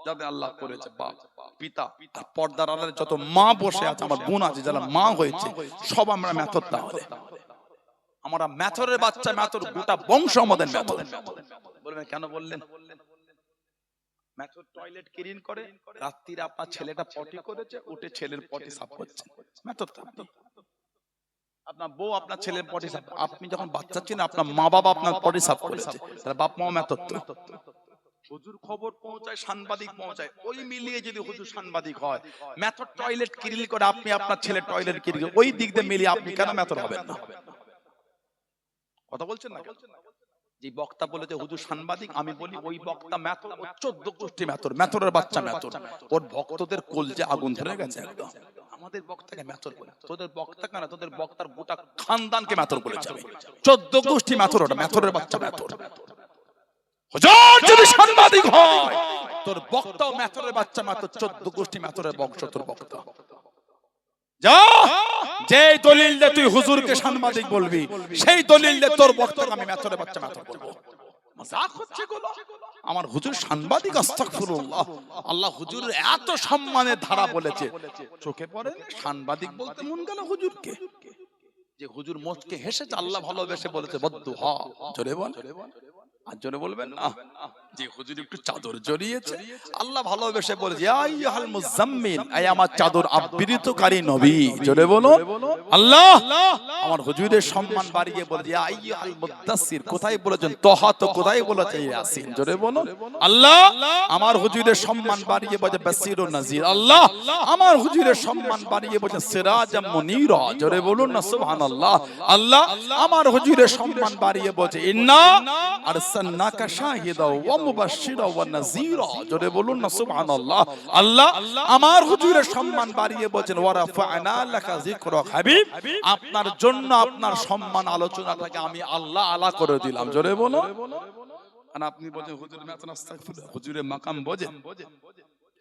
যাদের আল্লাহ করেছে বাপ পিতা, আর পর্দার আড়ালে যত মা বসে আছে, আমার বোন আছে যারা মা হয়েছে, সব আমরা মেথর। তাহলে আমরা মেথরের বাচ্চা, মেথর গোটা বংশ আমাদের মেথর। বলবেন কেন বললেন? মেথর টয়লেট ক্লিন করে, রাত্রিরে আপনার ছেলেটা পটি করেছে, উঠে ছেলের পটি সাফ করছে, মেথর। আপনার বউ আপনার ছেলের পটি সাফ, আপনি যখন বাচ্চা ছিলেন আপনার মা বাবা আপনার পটি সাফ করেছে, তাহলে বাপ মা মেথর। হুজুর খবর পৌঁছায়, সাংবাদিক পৌঁছায়, ওই মিলিয়ে যদি হুজুর সাংবাদিক হয়, মেথর টয়লেট ক্লিন করে, আপনি আপনার ছেলের টয়লেট ক্লিন করে, ওই দিক দিয়ে মিলিয়ে আপনি কেন মেথর হবেন না? কথা বলছেন না? যে বক্তা বলেছে হুজুর সাংবাদিক, আমি বলি ওই বক্তা মেথর, 14 গোষ্ঠী মেথর, মেথরের বাচ্চা মেথর। ওর ভক্তদের কলজে আগুন ধরে গেছে একদম। আমাদের বক্তাকে মেথর বলে, তোদের বক্তা কেন, তোদের বক্তার গোটা খানদানকে মেথর বলেছে। 14 গোষ্ঠী মেথর, ওটা মেথরের বাচ্চা মেথর। হুজুর যদি সাংবাদিক হয়, তোর বক্তাও মেথরের বাচ্চা মেথর, 14 গোষ্ঠী মেথরের বংশ তোর বক্তা। যা, যে দলিল দিয়ে তুই হুজুরকে সাংবাদিক বলবি, সেই দলিল দিয়ে তোর বক্তাকে আমি মেথরের বাচ্চা মেথর বলবো। মজাক হচ্ছে গুলো। আমার হুজুর সাংবাদিক, আস্তাগফিরুল্লাহ। আল্লাহ হুজুরের এত সম্মানের ধারা বলেছে, চোখে পড়ে না সাংবাদিক বলতে মন গেল হুজুরকে। যে হুজুর মুচকে হেসেছে, আল্লাহ ভালোবেসে বলেছে বদ্দুহা। জোরে বল, আর জোরে বলবেন না। যে হুজুর একটু চাদর জড়িয়েছে, আল্লাহ ভালোবেসে বলেছে ইয়া আইয়ুহাল মুজাম্মিল, আয় আমার চাদর আবৃতকারী নবী। জোরে বলো আল্লাহ। আমার হুজুরের সম্মান বাড়িয়ে বলেছে ইয়া আইয়ুহাল মুদাসসির, কোথায় বলেছেন তোহা, তো কোথায় বলেছে ইয়াসিন। জোরে বলো আল্লাহ। আমার হুজুরের সম্মান বাড়িয়ে বলেছে বাসির ও নাজির। আল্লাহ আমার হুজুরের সম্মান বাড়িয়ে বলেছে সিরাজাম মুনীরা। জোরে বলুন না সুবহানাল্লাহ। আল্লাহ আমার হুজুরের সম্মান বাড়িয়ে বলেছে ইন্না আরসালনাকা শাহিদা ওয়া মুবাশশিরা ওয়া নাযীরা। জোরে বলুন না সুবহানাল্লাহ। আল্লাহ আমার হুজুরের সম্মান বাড়িয়ে বলেন ওয়া রাফা'না লাকা যিকরাক। হাবিব আপনার জন্য আপনার সম্মান আলোচনাটাকে আমি আল্লাহ আলা করে দিলাম। জোরে বলুন। আর আপনি বলেন হুজুর মেতন আস্তাগফিরুল্লাহ, হুজুরের মাকাম বোঝেন।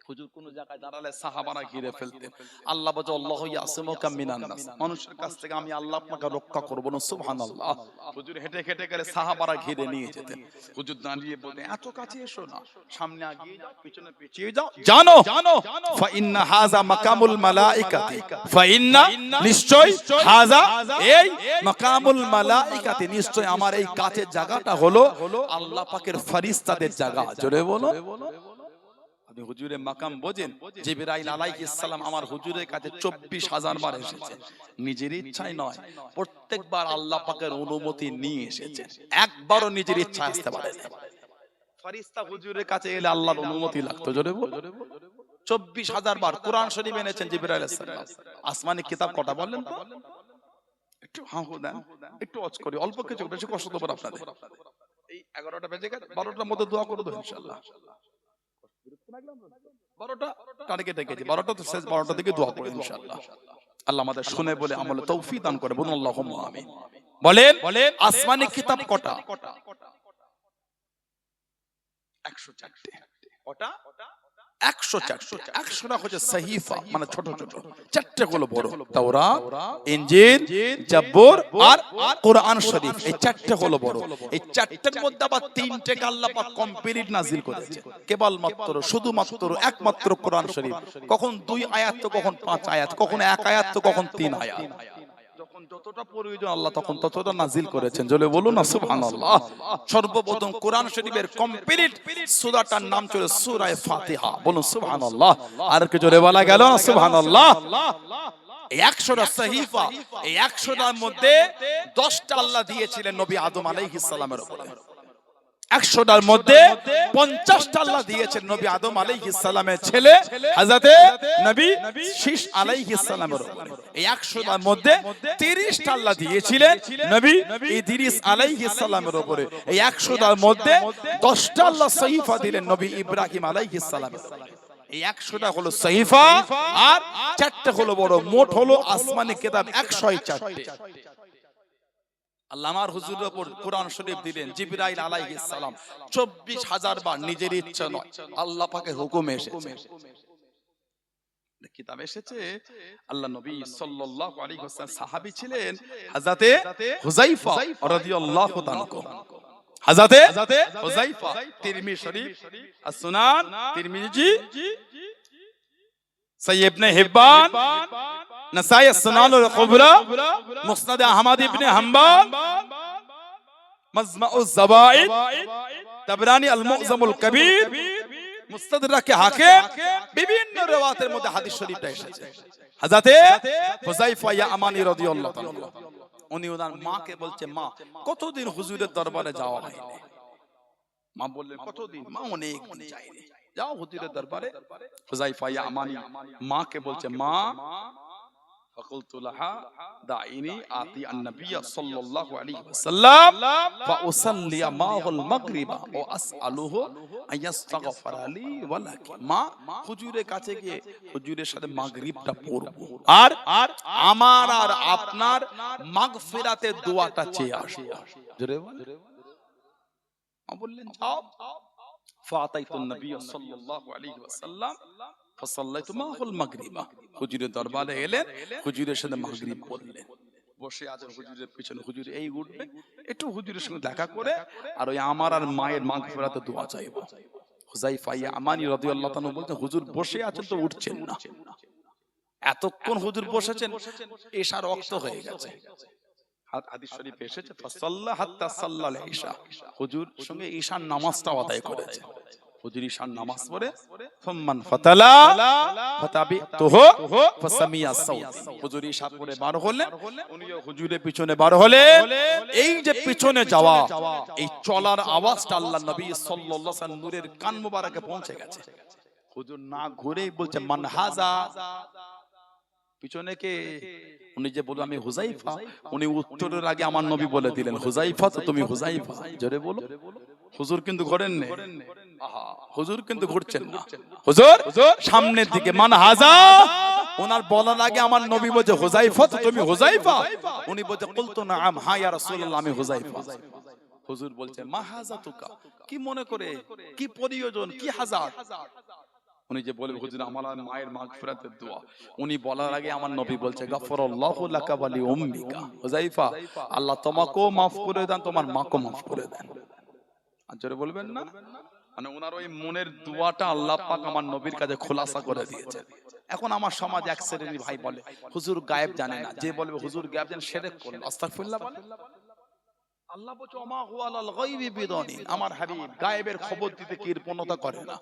হুজুর কোন জায়গায় দাঁড়ালে সাহাবারা ঘিরে ফেলতেন। আল্লাহ বলে আল্লাহু ইয়াসিমুকা মিনান নাস, মানুষের কাছ থেকে আমি আল্লাহ আপনাকে রক্ষা করব না। সুবহানাল্লাহ। হুজুর হেঁটে হেঁটে গেলে সাহাবারা ঘিরে নিয়ে যেতেন। হুজুর দাঁড়িয়ে বলতেন এত কাছে এসো না, সামনে এগিয়ে যাও, পিছনে পিছিয়ে যাও। জানো ফা ইন্না হাযা মাকামুল মালাইকাতি, ফা ইন্না নিশ্চয় হাযা এই মাকামুল মালাইকাতি, নিশ্চয় আমার এই কাছের জায়গাটা হলো আল্লাহ পাকের ফেরেশতাদের জায়গা। জোরে বলো। আপনি হুজুরের মাকাম বোঝেন। জিবরাইল আলাইহিস সালাম আমার হুজুরের কাছে 24,000 বার এসেছে, নিজের ইচ্ছায় নয়, প্রত্যেকবার আল্লাহ পাকের অনুমতি নিয়ে এসেছে, একবারও নিজের ইচ্ছায় আসতে পারে না। ফেরেশতা হুজুরের কাছে এলে আল্লাহর অনুমতি লাগতো। জোরে বল। 24,000 বার কোরআন শরীফ এনেছেন জিবরাইল আলাইহিস সালাম। আসমানি কিতাব কটা বললেন তো? একটু হাহু দেন, একটু ওয়াজ করি, অল্প কিছু, বেশি কষ্ট দেব আপনাদের। এই 11টা বেজে গেছে, 12টার মধ্যে দোয়া করে দেব ইনশাআল্লাহ। 12টা টার্গেটে গেছি, 12টা তো শেষ, 12টা থেকে দোয়া করে ইনশাআল্লাহ। আল্লাহ আমাদের শুনে বলে আমলে তৌফিক দান করে, বলুন আল্লাহুম্মা আমিন। বলেন আসমানি কিতাব কটা? 104টি। কটা? 104টি। 100টা হচ্ছে সাহিফা, মানে ছোট ছোট, 4টে হলো বড়। তাওরাত, ইনজিল, জাবুর আর কোরআন শরীফ, এই 4টে হলো বড়। এই 4টের মধ্যে আবার 3টেকে আল্লাহ পাক কমপ্লিট নাজিল করেছে, কেবলমাত্র শুধুমাত্র একমাত্র কোরআন শরীফ। কখন 2 আয়াত তো কখন 5 আয়াত, কখন 1 আয়াত তো কখন 3 আয়াত, যখন যতটা প্রয়োজন আল্লাহ তখন ততটা নাজিল করেছেন। জোরে বলুন না সুবহানাল্লাহ। সর্বপ্রথম কোরআন শরীফের কমপ্লিট সূরাটার নাম ছিল সূরা ফাতিহা। বলুন সুবহানাল্লাহ। আর কি জোরে বলা গেল না সুবহানাল্লাহ। 100টা সাহিফা, এই 100টার মধ্যে 10টা আল্লাহ দিয়েছিলেন নবী আদম আলাইহিস সালামের উপরে। 100টার মধ্যে 50টা আল্লাহ দিয়েছেন নবী আদম আলাইহিস সালামের ছেলে হযরতে নবী শীশ আলাইহিস সালামের উপরে। এই 100টার মধ্যে 30টা আল্লাহ দিয়েছিলেন নবী ইদ্রিস আলাইহিস সালামের উপরে। এই 100টার মধ্যে 10টা আল্লাহ সাহিফা দিলেন নবী ইব্রাহিম আলাইহিস সালামের উপরে। এই 100টা হলো সহিফা, আর 4টা হলো বড়, মোট হলো আসমানি কিতাব 104টি। আল্লাহ আমার হুজুরের উপর কোরআন শরীফ দিলেন, জিবরাইল আলাইহিস সালাম 24,000 বার, নিজের ইচ্ছা নয়, আল্লাহ পাকের হুকুমে এসেছে। কিতাব এসেছে। আল্লাহ নবী সাল্লাল্লাহু আলাইহি ওয়াসাল্লাম সাহাবী ছিলেন হযরতে হুযায়ফা রাদিয়াল্লাহু তাআলা, হযরতে হুযায়ফা, তিরমিজি শরীফ, আস-সুনান তিরমিজি, সহিহ ইবনে হিব্বান, নাসাই আস-সুনান আল-কুবরা, মুসনাদ আহমদ ইবনে হাম্বল, মাজমাউজ যাওয়াইদ, তাবরানী আল-মু'জামুল কবীর, মুস্তাদরাক হাকিম, বিভিন্ন riwayতের মধ্যে হাদিস শরীফটা এসেছে। হযরতে হুযায়ফা ইয়ামানী রাদিয়াল্লাহু তাআলা, উনি ওনার মাকে বলছে, মা কতদিন হুজুরের দরবারে যাওয়া হয়নি। মা বললেন কতদিন? মা অনেক দিন যায়নি, যাও হুজুরের দরবারে। হুযায়ফা ইয়ামানী মাকে বলছে, মা فقلت لها دعيني آتي النبي صلى الله عليه وسلم فأصلي معه المغرب وأسأله أن يستغفر لي ولك। মা হুজুরের কাছে গিয়ে হুজুরের সাথে মাগরিবটা পড়ব, আর আমার আর আপনার মাগফিরাতের দোয়াটা চেয়ে আসব। জোরে বলেন। মা বললেন যাও। فأتيت النبي صلى الله عليه وسلم فصليت معه المغرب। হুজুরের দরবারে এলেন, হুজুরের সাথে মাগরিব পড়লেন। বসে আছেন হুজুরের পিছনে, হুজুর এই উঠবে, একটু হুজুরের সঙ্গে দেখা করে আর ওই আমার আর মায়ের মাগফিরাতে দোয়া চাইব। হুযায়ফা ইয়ামানী রাদিয়াল্লাহু তাআলা বলতে, হুজুর বসে আছেন তো উঠছেন না, এতক্ষণ হুজুর বসেছেন, এশা রক্ত হয়ে গেছে। হাদিস শরীফে এসেছে ফাসাল্লা হাত্তা সাল্লাল ইশা, হুজুর সঙ্গে ঈশার নামাজটা আদায় করেছে। হুজুর ঈশার নামাজ পড়ে ফামান ফাতালা ফাতাবিতুহু ফাসামিয়া সাউত, হুজুর ঈশা পড়ে বার হলেন, উনিও হুজুরের পিছনে বার হলেন। এই যে পিছনে যাওয়া, এই চলার আওয়াজটা আল্লাহ নবী সাল্লাল্লাহু আলাইহি ওয়াসাল্লাম নূরের কান মোবারকে পৌঁছে গেছে। হুজুর না ঘুরেই বলছে, মান হাযা, পিছনে কে? উনি যে বলল আমি হুযায়ফা, উনি উত্তরের আগে আমার নবী বলে দিলেন, হুযায়ফা তো তুমি হুযায়ফা। জোরে বলো। হুজুর কিন্তু ঘোরেন না, আহা, হুজুর কিন্তু ঘুরছেন না, হুজুর সামনের দিকে। মান হাযা, ওনার বলার আগে আমার নবী বলছে হুযায়ফা তো তুমি হুযায়ফা। উনি বলছে কুলতু নাআম, হ্যাঁ ইয়া রাসূলুল্লাহ আমি হুযায়ফা। হুজুর বলছে মা হাযাতুকা, কি মনে করে, কি প্রয়োজন, কি হাজার? উনি যে বলে হুজুর আমার মায়ের মাগফিরাতের দোয়া, উনি বলার আগে আমার নবী বলছে গাফারাল্লাহু লাকা ওয়া লি উম্মিকা, হুযায়ফা আল্লাহ তোমাকেও maaf করে দেন, তোমার মাকেও maaf করে দেন। আর জোরে বলবেন না, মানে ওনার ওই মনের দোয়াটা আল্লাহ পাক আমার নবীর কাছে খোলাসা করে দিয়েছেন। এখন আমার সমাজ এক শ্রেণীর ভাই বলে হুজুর গায়েব জানে না, যে বলবে হুজুর গায়েব জানে শিরক করলো। আস্তাগফিরুল্লাহ বলে। আল্লাহ বলছে ওমা হুয়া আলাল গায়বি বিদানিন, আমার হাবিব গায়েবের খবর দিতে কৃপণতা করে না।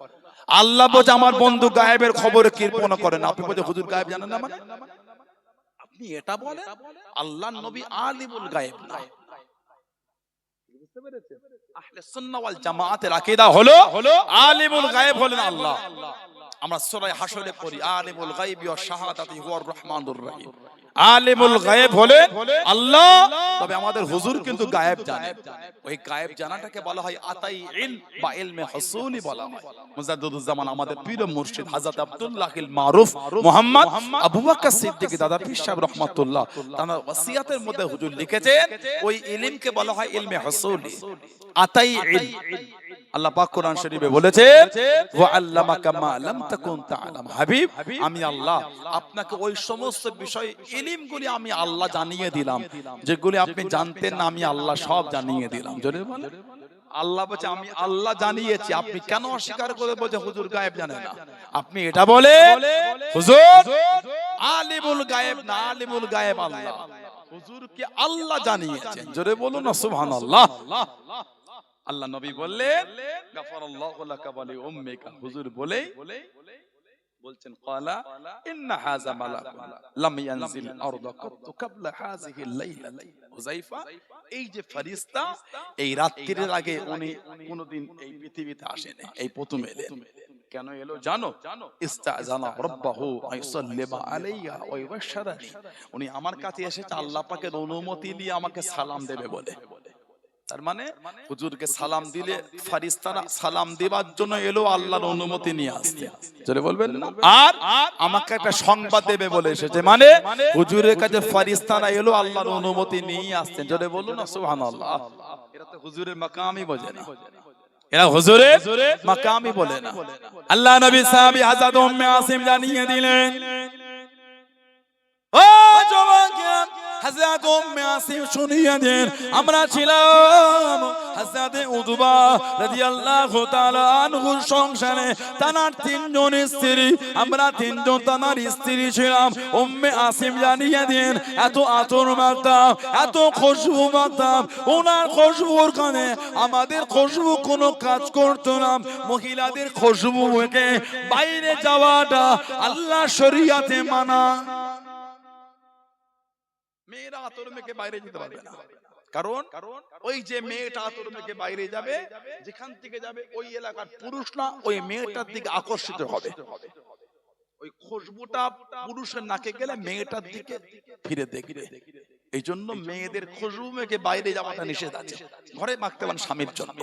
আল্লাহ বলছে আমার বন্ধু গায়েবের খবরে কৃপণতা করে না। আপনি বলছেন হুজুর গায়েব জানেন না, মানে আপনি এটা বলেন আল্লাহর নবী আলিমুল গায়েব না। বুঝতে পেরেছেন? আহলে সুন্নাহ ওয়াল জামাআতের আকীদা হলো আলিমুল গায়েব হলেন আল্লাহ। আমরা সূরা হাশরে পড়ি আলিমুল গায়বি ওয়াশ শাহাদাতি হুয়ার রহমানুর রহিম। আলিমুল গায়েব হলেন আল্লাহ, তবে আমাদের হুজুর কিন্তু গায়েব জানেন। ওই গায়েব জানাটাকে বলা হয় আতাই ইলম বা ইলমে হুসুলি বলা হয়। মুজাদ্দিদুজ জামান আমাদের পীর মুর্শিদ হযরত আব্দুল্লাহিল মারুফ মুহাম্মদ আবু বকর সিদ্দিক দাদা পীর সাহেব রাহমাতুল্লাহ তার ওসিয়াতের মধ্যে হুজুর লিখেছেন ওই ইলমকে বলা হয় ইলমে হুসুলি, আতাই ইলম। আল্লাহ পাক কোরআন শরীফে বলেছেন ওয়া আল্লামাকা মা লাম তাকুন তাআলাম, হাবিব আমি আল্লাহ আপনাকে ওই সমস্ত বিষয় ইলমগুলি আমি আল্লাহ জানিয়ে দিলাম যেগুলি আপনি জানতেন না, আমি আল্লাহ সব জানিয়ে দিলাম। জোরে বলেন। আল্লাহ বলছে আমি আল্লাহ জানিয়েছি, আপনি কেন অস্বীকার করে বলছেন হুজুর গায়েব জানে না? আপনি এটা বলেন হুজুর আলিমুল গায়েব না, আলিমুল গায়েব আল্লাহ, হুজুরকে আল্লাহ জানিয়েছেন। জোরে বলুন না সুবহানাল্লাহ। আল্লাহ নবী বললেন গাফারাল্লাহু লাকা ওয়া লি উম্মিকা, হুজুর বলেই বলছেন ক্বালা ইন্না হাযা মালাকুন লাম ইয়ানজিল আরদা কাত্তু ক্বাবলা হাযিহিল লাইলাতি। হুযায়ফা এই যে ফেরেশতা এই রাত্রির আগে উনি কোনদিন এই পৃথিবীতে আসেনি, এই প্রথম এলেন। কেন এলো জানো? ইস্তাজানা রাব্বাহু আইসাল্লিমা আলাইয়া ওয়া ইয়াশরানি, উনি আমার কাছে এসেছে আল্লাহ পাকের অনুমতি নিয়ে আমাকে সালাম দেবে বলে। তার মানে হুজুরকে সালাম দিলে ফারিস্তারা সালাম দেওয়ার জন্য এলো, আল্লাহর অনুমতি নিয়ে আসতে, জোরে বলবেন না। আর আমাকে একটা সংবাদ দেবে বলে এসেছে, মানে হুজুরের কাছে ফারিস্তারা এলো আল্লাহর অনুমতি নিয়ে আসতেন, জোরে বলুন না সুবহানাল্লাহ। এরা তো হুজুরের মাকামই বোঝে না, এরা হুজুরের মাকামই বলে না। আল্লাহ নবী সাহাবী হযরত উম্মে আসিম জানিয়ে দিলেন, ও জওয়ান হযরত উম্মে আসিম শুনিয়ে দেন, আমরা ছিলাম হযরত উতবা রাদিয়াল্লাহু তাআলা আনহুর সংসারে, তার তিনজন স্ত্রী, আমরা তিনজন তার স্ত্রী ছিলাম। উম্মে আসিম জানিয়ে দেন, এত আতর মাখতাম, এত খুশবু মাখতাম, ওনার খুশবুর কারণে আমাদের খুশবু কোনো কাজ করতো না। মহিলাদের খুশবু মেখে বাইরে যাওয়াটা আল্লাহ শরীয়তে মানা। মেয়েরা আতর মেখে বাইরে যেতে পারবে না, কারণ ওই যে মেয়েটা আতর মেখে বাইরে যাবে, যেখান থেকে যাবে ওই এলাকার পুরুষরা ওই মেয়েটার দিকে আকর্ষিত হবে, ওই খুশবুটা পুরুষের নাকে গেলে মেয়েটার দিকে ফিরে দেখবে। এই জন্য মেয়েদের খুশবু মেখে বাইরে যাওয়াটা নিষেধ আছে, ঘরে মাখতে পারেন স্বামীর জন্য।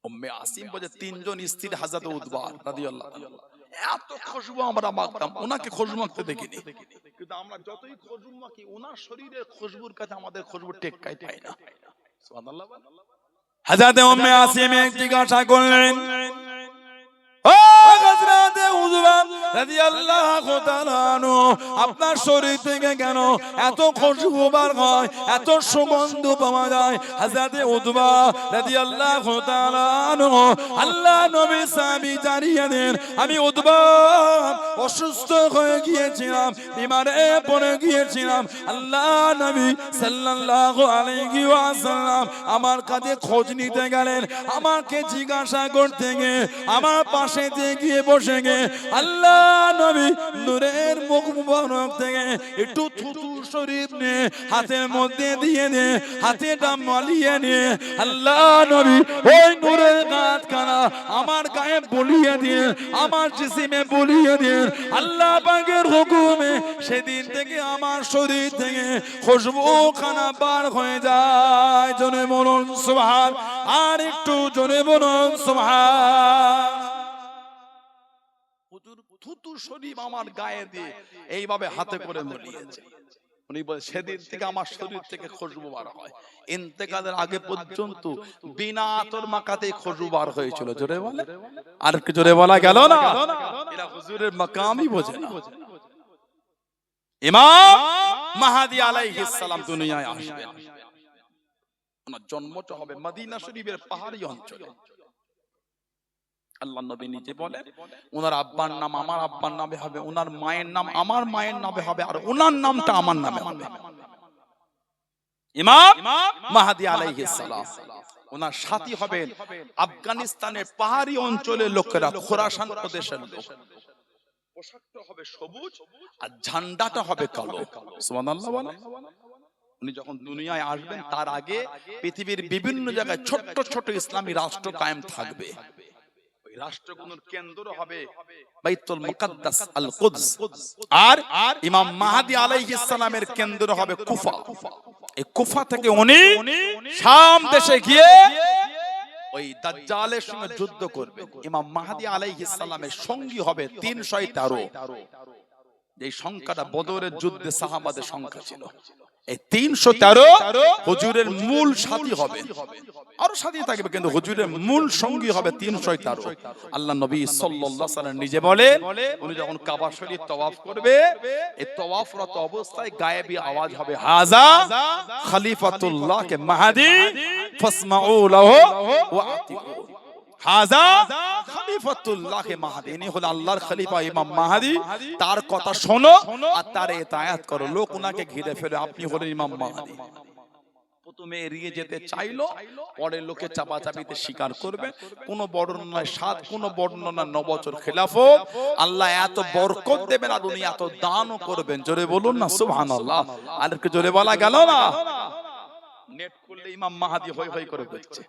উম্মে আসিম বলে তিনজন স্ত্রী হযরত উতবা রাদিয়াল্লাহু তাআলা, এত খুশবু আমরা মাখতাম, ওনাকে খুশবু মাখতে দেখিনি, কিন্তু আমরা যতই খুশবু মাখি ওনার শরীরের খুশবুর কাছে আমাদের খুশবু টেক্কাই পায় না। সুবহানাল্লাহ। হযরত উম্মে আসিম জিজ্ঞাসা করলেন, ও হযরত উতবা রাদিয়াল্লাহু তাআলা আনহু, আপনার শরীর থেকে কেন এত খুশবু বার হয়, এত সুগন্ধ পাওয়া যায়? হযরত উতবা রাদিয়াল্লাহু তাআলা আনহু আল্লাহ নবী সাহাবী জানিয়ে দেন, আমি উতবা অসুস্থ হয়ে গিয়েছিলাম, বিমারে পড়ে গিয়েছিলাম। আল্লাহ নবী সাল্লাল্লাহু আলাইহি ওয়াসাল্লাম আমার কাছে খোঁজ নিতে গেলেন, আমাকে জিজ্ঞাসা করতে গিয়ে আমার পাশে গিয়ে বসে গে আল্লাহ নবী নূরের মুখ মুবারক থেকে একটু থুতু শরীফ নিয়ে হাতের মধ্যে দিয়ে নে, হাতেটা মালিয়ে নে, আল্লাহ নবী ওই নূরের গাঁটখানা আমার গায়ে বলিয়ে দিয়ে, আমার জিসিমে বলিয়ে দিয়ে, আল্লাহ পাকের হুকুমে সেদিন থেকে আমার শরীর থেকে খুশবু খানা বার হয়ে যায়। জোরে বলুন সুবহান, আর একটু জোরে বলুন সুবহান। হুজুর থুতু শরীফ আমার গায়ে দিয়ে এইভাবে হাতে করে মলিয়েছে। উনি বলে সেদিন থেকে আমার শরীর থেকে খুশবু বার হয়। ইন্তেকালের আগে পর্যন্ত বিনা আতর মাখাতে খুশবু বার হয়েছিল। জোরে বলে, আর কি জোরে বলা গেল না? এরা হুজুরের মাকামই বোঝে না। ইমাম মাহদী আলাইহিস সালাম দুনিয়ায় আসবেন, ওনার জন্মটা হবে মদিনা শরীফের পাহাড়ি অঞ্চলে। আল্লাহ নবী নিজে বলেন, ওনার আব্বার নাম আমার আব্বার নামে হবে, ওনার মায়ের নাম আমার মায়ের নামে হবে, আর ওনার নামটা আমার নামে হবে। ইমাম মাহদী আলাইহিস সালাম, ওনার সাথী হবেন আফগানিস্তানের পাহাড়ি অঞ্চলের লোকেরা, খোরাসান প্রদেশের লোক। পোশাকটা হবে সবুজ আর ঝান্ডাটা হবে কালো। সুবহানাল্লাহ বলেন। উনি যখন দুনিয়ায় আসবেন তার আগে পৃথিবীর বিভিন্ন জায়গায় ছোট্ট ছোট ইসলামী রাষ্ট্র কায়েম থাকবে। রাষ্ট্রগুলোর কেন্দ্র হবে বাইতুল মুকাদ্দাস আল কুদস, আর ইমাম মাহদী আলাইহিস সালামের কেন্দ্র হবে কুফা। এই কুফা থেকে উনি শাম দেশে গিয়ে ওই দাজ্জালের সঙ্গে যুদ্ধ করবে। ইমাম মাহদী আলাইহিস সালামের সঙ্গী হবে 313। এই সংখ্যাটা বদরের যুদ্ধে সাহাবাদের সংখ্যা ছিল। এই 313 হুজুরের মূল সাথী হবে, আরো সাথী থাকবে, কিন্তু হুজুরের মূল সঙ্গী হবে 313। আল্লাহ নবী সাল্লাল্লাহু আলাইহি ওয়াসাল্লাম নিজে বলেন, উনি যখন কাবা শরীফ তওয়াফ করবে, এই তওয়াফরত অবস্থায় গায়েবী আওয়াজ হবে, হাযা খলিফাতুল্লাহ কে মাহদী ফাসমাউ লাহু ওয়া আতিউ। হাযা খলিফাতুল্লাহ কে মাহদী, ইনি হলো আল্লাহর খলিফা ইমাম মাহদী, তার কথা শোনো আর তার ইতায়াত করো। লোক উনাকে ঘিরে ফেলে, আপনি হলেন ইমাম মাহদী। প্রথমে এড়িয়ে যেতে চাইলো, পরে লোকে চাপাচাপিতে স্বীকার করবে। কোন বর্ণনায় 7, কোন বর্ণনায় 9 বছর খেলাফত। আল্লাহ এত বরকত দেবেন আর উনি এত দানও করবেন। জোরে বলুন না সুবহানাল্লাহ। আর কি জোরে বলা গেল না? নেট করলে ইমাম মাহদী হই হই করে বলছে,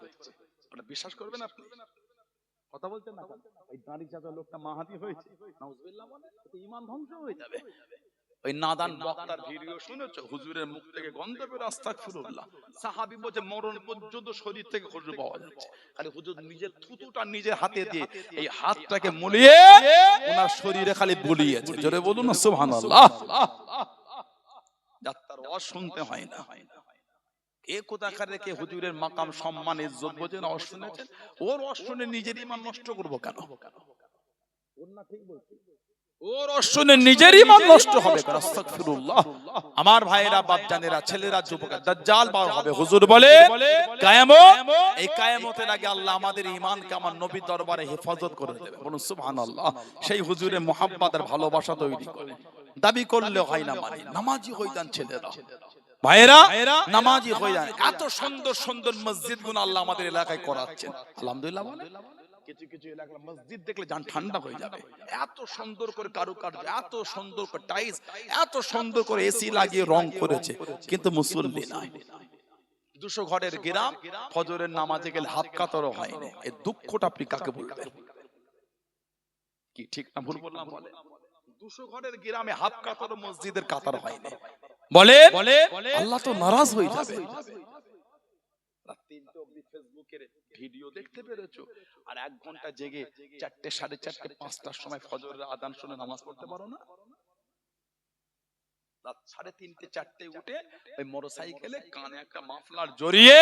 বিশ্বাস করবেন আপনি? কথা বলছেন না, এই দাঁড়ি চাচা লোকটা মাহদী হয়েছে, নাউজুবিল্লাহ, বলে তো ঈমান ধ্বংস হয়ে যাবে। ওই নাদান বক্তার ভিডিও শুনেছো? হুজুরের মুখ থেকে গন্ধ বের, আস্তাগফিরুল্লাহ। সাহাবী বলছে মরণ পর্যন্ত শরীর থেকে খুশবু পাওয়া যাচ্ছে। খালি হুজুর নিজের থুতুটা নিজের হাতে দিয়ে এই হাতটাকে মুলিয়ে ওনার শরীরে খালি বুলিয়েছে। জোরে বলুন না সুবহানাল্লাহ। যাত্রার ওয়াজ শুনতে হয় না। কে কোথাকার রেখে হুজুরের মাকাম সম্মান ইজ্জত বোঝেন, ওয়াজ শুনেছেন? ওর ওয়াজ শুনে নিজের ঈমান নষ্ট করব কেন? ওর না ঠিক বলছি, ওর ওয়াজ শুনে নিজের ঈমান নষ্ট হবে কেন? আস্তাগফিরুল্লাহ। আমার ভাইয়েরা, বাপজানেরা, ছেলেরা, যুবকেরা, দাজ্জাল বার হবে। হুজুর বলে কিয়ামত, এই কিয়ামতের আগে আল্লাহ আমাদের ঈমানকে আমার নবীর দরবারে হেফাজত করে দেবে। বলুন সুবহানাল্লাহ। সেই হুজুরের মুহাব্বত আর ভালোবাসা তৈরি করে। দাবি করলে হয় না, মানে নামাজি হয়ে যান ছেলেরা, ভাইয়েরা, নামাজি হয়ে যান। এত সুন্দর সুন্দর মসজিদ গুলো আল্লাহ আমাদের এলাকায় করাচ্ছেন, আলহামদুলিল্লাহ। বলে কিছু কিছু এলাকার মসজিদ দেখলে জান ঠান্ডা হয়ে যাবে। এত সুন্দর করে কারুকার্য, এত সুন্দর করে টাইলস, এত সুন্দর করে এসি লাগিয়ে রং করেছে, কিন্তু মুসল্লি নাই। 200 ঘরের গ্রাম, ফজরের নামাজে গেলে হাত কাতরও হয় না। এই দুঃখটা আপনি কাকে বলবেন? কি ঠিক না ভুল বললাম? বলে 200 ঘরের গ্রামে হাত কাতর মসজিদের কাতার হয় না। বলে আল্লাহ তো নারাজ হয়ে যাবে। রাত 3টে অবধি ফেসবুকের ভিডিও দেখতে পেরেছো, আর 1 ঘন্টা জেগে 4টে, 4:30, 5টার সময় ফজরের আযান শুনে নামাজ পড়তে পারো না? রাত 3:30, 4টে উঠে ওই মোটরসাইকেলে কানে একটা মাফলার জড়িয়ে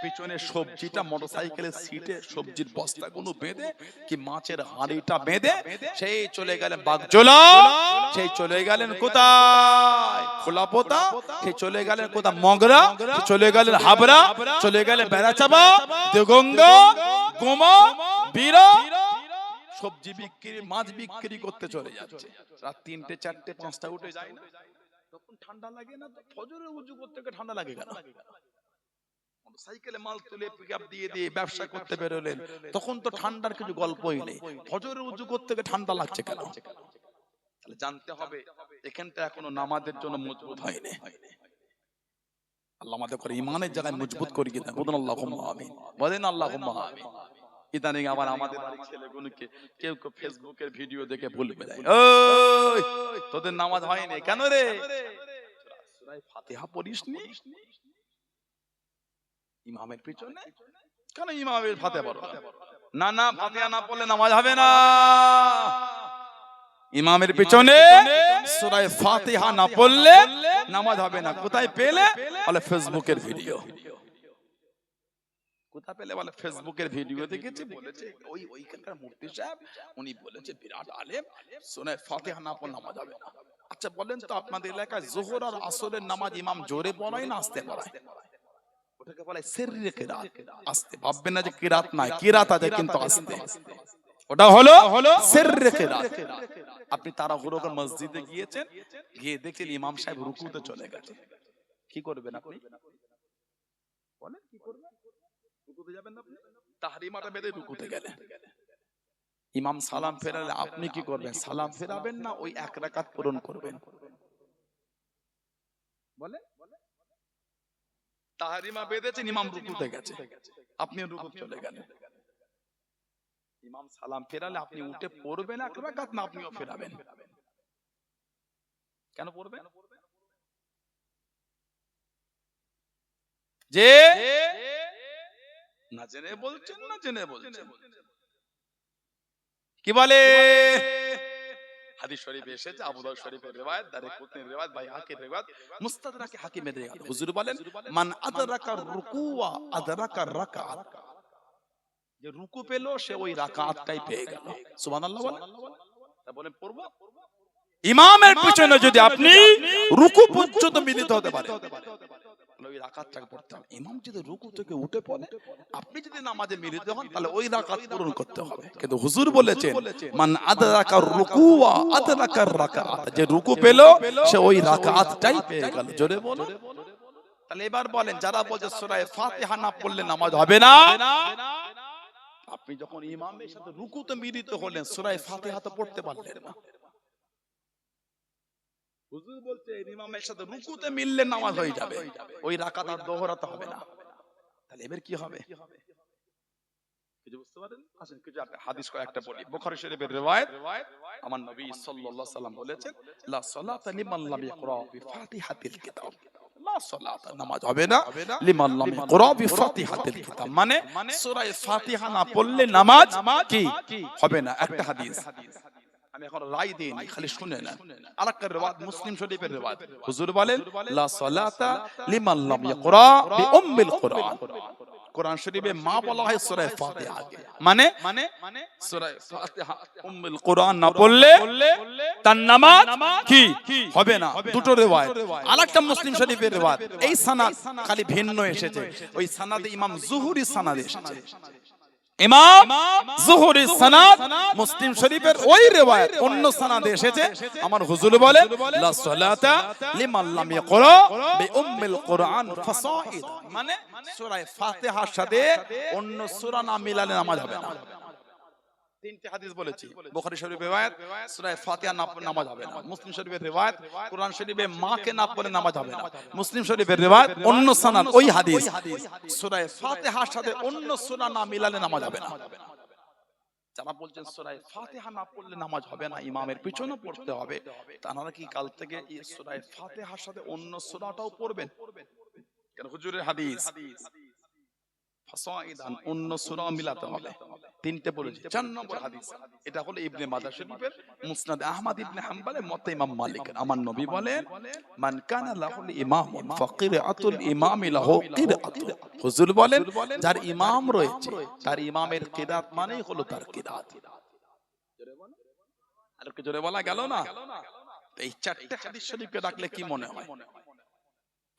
পিছনে সবজিটা মোটরসাইকেলের সিটে সবজির বস্তাগুলো বেঁধে কি মাছের হাঁড়িটা বেঁধে সেই চলে গেলেন বাগজোলা, সেই চলে গেলেন কোথায় খোলাপোতা, সেই চলে গেলেন কোথায় মগরা, চলে গেলেন হাবড়া, চলে গেলেন বেড়াচাপা, দেগঙ্গা, গোমা, বীরা, সবজি বিক্রি, মাছ বিক্রি করতে চলে যাচ্ছে। রাত 3টে, 4টে, 5টা উঠে যায় না? তখন ঠান্ডা লাগে না? তো ফজরের ওযু করতে গিয়ে ঠান্ডা লাগে কেন? মোটরসাইকেলে মাল তুলে পিকআপ দিয়ে দিয়ে ব্যবসা করতে বেরোলেন, তখন তো ঠান্ডার কিছু গল্পই নেই। ফজরের ওযু করতে গিয়ে ঠান্ডা লাগছে কেন? তাহলে জানতে হবে এখানটা এখনো নামাজের জন্য মজবুত হয়নি। আল্লাহ আমাদের করে ঈমানের জায়গায় মজবুত করে দিন। বলুন আল্লাহুম্মা আমিন। বলেন আল্লাহুম্মা আমিন। ইদানিং আবার আমাদের বাড়ির ছেলেগুলোকে কেউ কেউ ফেসবুকের ভিডিও দেখে বলবে যায়, ওই তোদের নামাজ হয়নি কেন রে? সূরা ফাতিহা পড়িসনি ইমামের পিছনে? কেন ইমামের ফাতিহা পড়ো না? না, ফাতিহা না পড়লে নামাজ হবে না। ইমামের পিছনে সূরা ফাতিহা না পড়লে নামাজ হবে না। কোথায় পেলে? বলে ফেসবুকের ভিডিও। কোথা পেলে? বলে ফেসবুকের ভিডিও দেখেছি, বলেছে ওইখানকার মুফতি সাহেব উনি বলেছে বিরাট আলেম, সূরা ফাতিহা না পড়লে নামাজ হবে না। আচ্ছা বলেন তো, আপনাদের এলাকায় যোহর আর আসরের নামাজ ইমাম জোরে পড়ায় না আস্তে পড়ায়? ওটাকে বলে সিররে কিরাত। আস্তে ভাববেন না যে কিরাত নাই, কিরাত আছে কিন্তু আস্তে। ওটা হলো সিররে কিরাত। আপনি তাড়াহুড়ো করে মসজিদে গিয়েছেন, গিয়ে দেখেন ইমাম সাহেব রুকুতে চলে গেছে, কি করবেন আপনি? বলেন কি করবেন? রুকুতে যাবেন না আপনি? তাহরিমাটা বেঁধে রুকুতে গেলেন, ইমাম সালাম ফেরালে আপনি কি করবেন? সালাম ফেরাবেন না ওই 1 রাকাত পূরণ করবেন? বলে তাহরিমা বেঁধেছেন, ইমাম রুকুতে গেছে, আপনি রুকুতে চলে গেলেন, ইমাম সালাম ফেরালে আপনি উঠে পড়বেন 1 রাকাত, না আপনিও ফেরাবেন? কেন পড়বেন? যে না জেনে বলছেন, না জেনে বলছেন? কি বলে? হাদিস শরীফে এসেছে, আবু দাউদ শরীফের রিওয়ায়াত, দারকুতনির রিওয়ায়াত, বাইহাকির রিওয়ায়াত, মুস্তাদরাকে হাকিমের রিওয়ায়াত। হুজুর বলেন মান আদরাকা রুকুয়া আদরাকা রাকাত, যে রুকু পেল সে ওই রাকাতটাই পেয়ে গেল। সুবহানাল্লাহ বলেন। তা বলেন পড়ব ইমামের পিছনে যদি আপনি রুকু পর্যন্ত মিলিত হতে পারেন, তাহলে ওই রাকাতটাকে পড়তে হবে। ইমাম যদি রুকু থেকে উঠে পড়ে, আপনি যদি নামাজে মিলিত হন, তাহলে ওই রাকাত পূরণ করতে হবে। কিন্তু হুজুর বলেছেন মান আদরাকা রুকুয়া আদরাকা রাকাত, যে রুকু পেল সে ওই রাকাতটাই পেয়ে গেল। জোরে বলুন। তাহলে এবার বলেন, যারা বলে সূরা ফাতিহা না পড়লে নামাজ হবে না, আপনি যখন ইমামের সাথে রুকুতে মিলিত হলেন, সূরা ফাতিহা তো পড়তে পারলেন না। হুজুর বলছে ইমামের সাথে রুকুতে মিললে নামাজ হয়ে যাবে, ওই রাকাত আর দোহরাতে হবে না। তাহলে এবার কি হবে? কিছু বুঝতে পারেন? আসেন কিছু একটা হাদিস কয়েকটা বলি। বুখারী শরীফের রিওয়ায়াত, আমার নবী সাল্লাল্লাহু আলাইহি সাল্লাম বলেছেন লা সালাতা লিমান লাম ইয়াকরা বিফাতিহাতিল কিতাব, লা সালাতা নামাজ হবে না লিমান লাম ইয়াকরা বিফাতিহাতিল কিতাব, মানে সূরা ফাতিহা না পড়লে নামাজ কি হবে না। একটা হাদিস আমি এখন রায় দেইনি, খালি শুনে নেন। আরেকটা রিওয়ায়াত মুসলিম শরীফের রিওয়ায়াত, হুজুর বলেন লা সালাতা লিমান লাম ইয়াকরা বিউম্মিল কুরআন। কোরআন শরীফে মা বলা হয় সূরা ফাতিহাকে, মানে সূরা ফাতিহা উম্মুল কোরআন না পড়লে তার নামাজ কি হবে না। দুটো রিওয়ায়াত, আরেকটা মুসলিম শরীফের রিওয়ায়াত, এই সনদ খালি ভিন্ন এসেছে, ওই সনদে ইমাম যুহরি সনদ এসেছে। ইমাম যুহরি সনদ মুসলিম শরীফের ওই রিওয়ায়াত অন্য সনদে এসেছে। আমার হুজুর বলেন লা সালাতা লিমান লাম ইয়াকরা বিউম্মিল কোরআন ফাসাইদ, মানে সূরা ফাতিহার সাথে অন্য সূরা না মিলালে নামাজ হবে না। তিনটি হাদিস বলেছি, বুখারী শরীফের রিওয়ায়াত সূরা ফাতিহা না পড়লে নামাজ হবে না, মুসলিম শরীফের রিওয়ায়াত কোরআন শরীফে মাকে না পড়লে নামাজ হবে না, মুসলিম শরীফের রিওয়ায়াত অন্য সনদ ওই হাদিস সূরা ফাতিহার সাথে অন্য সূরা না মিলালে নামাজ হবে না। যারা বলছেন সূরা ফাতিহা না পড়লে নামাজ হবে না, ইমামের পিছনে পড়তে হবে, তারা কি কাল থেকে এই সূরা ফাতিহার সাথে অন্য সূরাটাও পড়বেন? কেন হুজুরের হাদিস ফাসাইদান অন্য সূরা মিলাতে হবে। তিনটে বলেছি। 4 নম্বর হাদিস, এটা হলো ইবনে মাজাহ শরীফের, মুসনাদ আহমদ ইবনে হাম্বলের, মত ইমাম মালিক। আমার নবী বলেন মান কানা লাহুল ইমাম ফাকিরাতুল ইমাম লাহু কিরাতুন। হুজুর বলেন যার ইমাম রয়েছে তার ইমামের কিরাত মানেই হলো তার কিরাত। জোরে বলো, আর কি জোরে বলা গেল না? এই চারটি হাদিস শরীফকে রাখলে কি মনে হয়?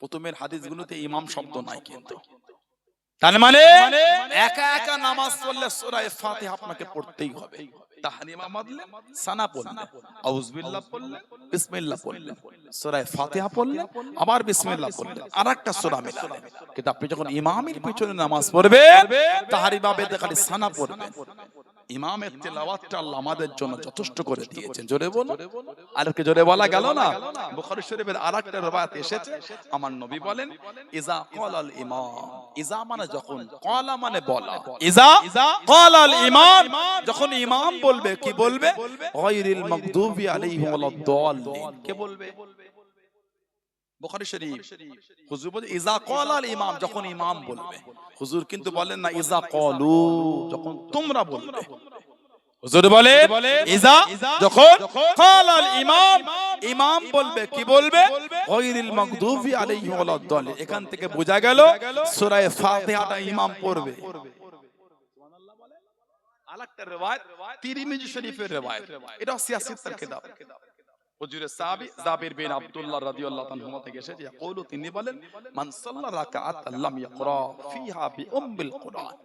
প্রথমের হাদিসগুলোতে ইমাম শব্দ নাই, কিন্তু তার মানে একা একা নামাজ পড়লে সূরা ফাতিহা আপনাকে পড়তেই হবে। তাহরিমা মাদলে সানা পড়লে, আউযুবিল্লাহ পড়লে, বিসমিল্লাহ পড়লে, সূরা ফাতিহা পড়লে, আবার বিসমিল্লাহ পড়লে, আরেকটা সূরা মিলালে। কিন্তু আপনি যখন ইমামের পিছনে নামাজ পড়বেন তাহরিমা বেদে খালি সানা পড়বেন। ইমামের তেলাওয়াতটা আল্লাহ আমাদের জন্য যথেষ্ট করে দিয়েছেন। জোরে বলো, আর কি জোরে বলা গেল না? বুখারী শরীফের আরেকটা রিওয়ায়াত এসেছে, আমার নবী বলেন ইজা ক্বালাল ইমাম, ইজা মানে যখন, ক্বালা মানে বলা, ইজা ক্বালাল ইমাম যখন ইমাম বলবে, কি বলবে? গায়রিল মাগদুবি আলাইহিম ওয়ালাদ-দাল্লিন। কে বলবে? বুখারী শরীফ হুজুর বলে ইজা ক্বালাল ইমাম, যখন ইমাম বলবে। হুজুর কিন্তু বলেন না ইজা ক্বালু, যখন তোমরা বলবে। হুজুর বলে ইজা যখন ক্বালাল ইমাম, ইমাম বলবে, কি বলবে? গায়রিল মাগদুবি আলাইহিম ওয়ালাদ-দাল্লিন। এখান থেকে বোঝা গেল সূরা ফাতিহাটা ইমাম পড়বে। সুবহানাল্লাহ বলে। আরেকটা রিওয়ায়াত তিরমিজি শরীফের রিওয়ায়াত, এটা সিয়াসিতের কিতাব, হুজুরে সাহাবী জাবির বিন আব্দুল্লাহ রাদিয়াল্লাহু আনহু থেকে এসেছে, ইয়াকুলু, তিনি বলেন মান সাল্লা রাকাআতান লাম ইয়াকরা ফিহা বিউম্মিল কুরআন,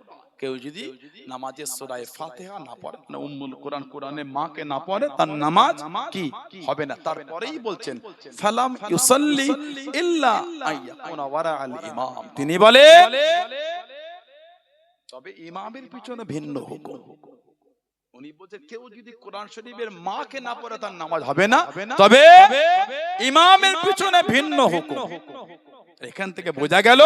কেউ যদি নামাজে সূরা ফাতিহা না পড়ে, মানে উম্মুল কুরআন, কোরআনে মাকে না পড়ে, তার নামাজ কি হবে না। তারপরেই বলছেন ফালাম ইউসাল্লি ইল্লা আইয়াকুনা ওয়ারা আল ইমাম, তিনি বলে তবে ইমামের পিছনে ভিন্ন হুকুম। উনি বলছেন কেউ যদি কোরআন শরীফের মাকে না পড়ে তার নামাজ হবে না, তবে ইমামের পিছনে ভিন্ন হুকুম। এখান থেকে বোঝা গেল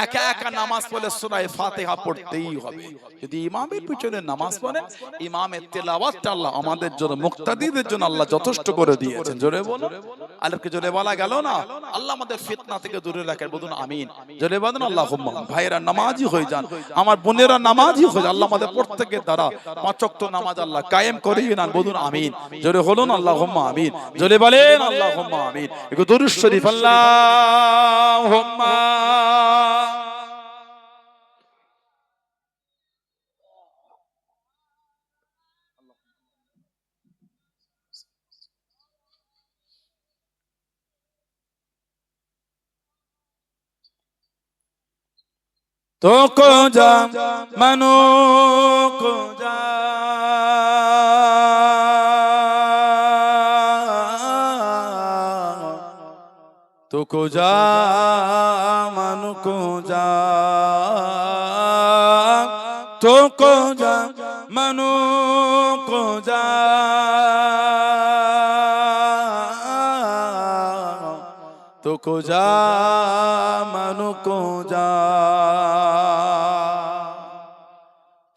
একা একা নামাজ পড়লে সূরা ফাতিহা পড়তেই হবে। যদি ইমামের পিছনে নামাজ পড়ে, ইমামের তেলাওয়াতটা আল্লাহ আমাদের জন্য, মুক্তাদিদের জন্য আল্লাহ যথেষ্ট করে দিয়েছেন। জোরে বলো, আলেরকে জোরে বলা গেল না? আল্লাহ আমাদের ফিতনা থেকে দূরে রাখেন, বলুন আমিন। জোরে বলুন আল্লাহুম্মা। ভাইরা নামাজি হয়ে যান, আমার বোনেরা নামাজি হয়ে যান, আল্লাহ আমাদের প্রত্যেকের দ্বারা 5 ওয়াক্ত নামাজ আল্লাহ কায়েম করিয়ে নেন, বলুন আমিন। জোরে বলুন আল্লাহুম্মা আমিন। জোরে বলেন আল্লাহুম্মা আমিন। একটু দরুদ শরীফ আল্লাহুম্মা तो को जा मनो को जा तो को जा मनो को जा तो को जा मनो को जा तो को जा मनो को जा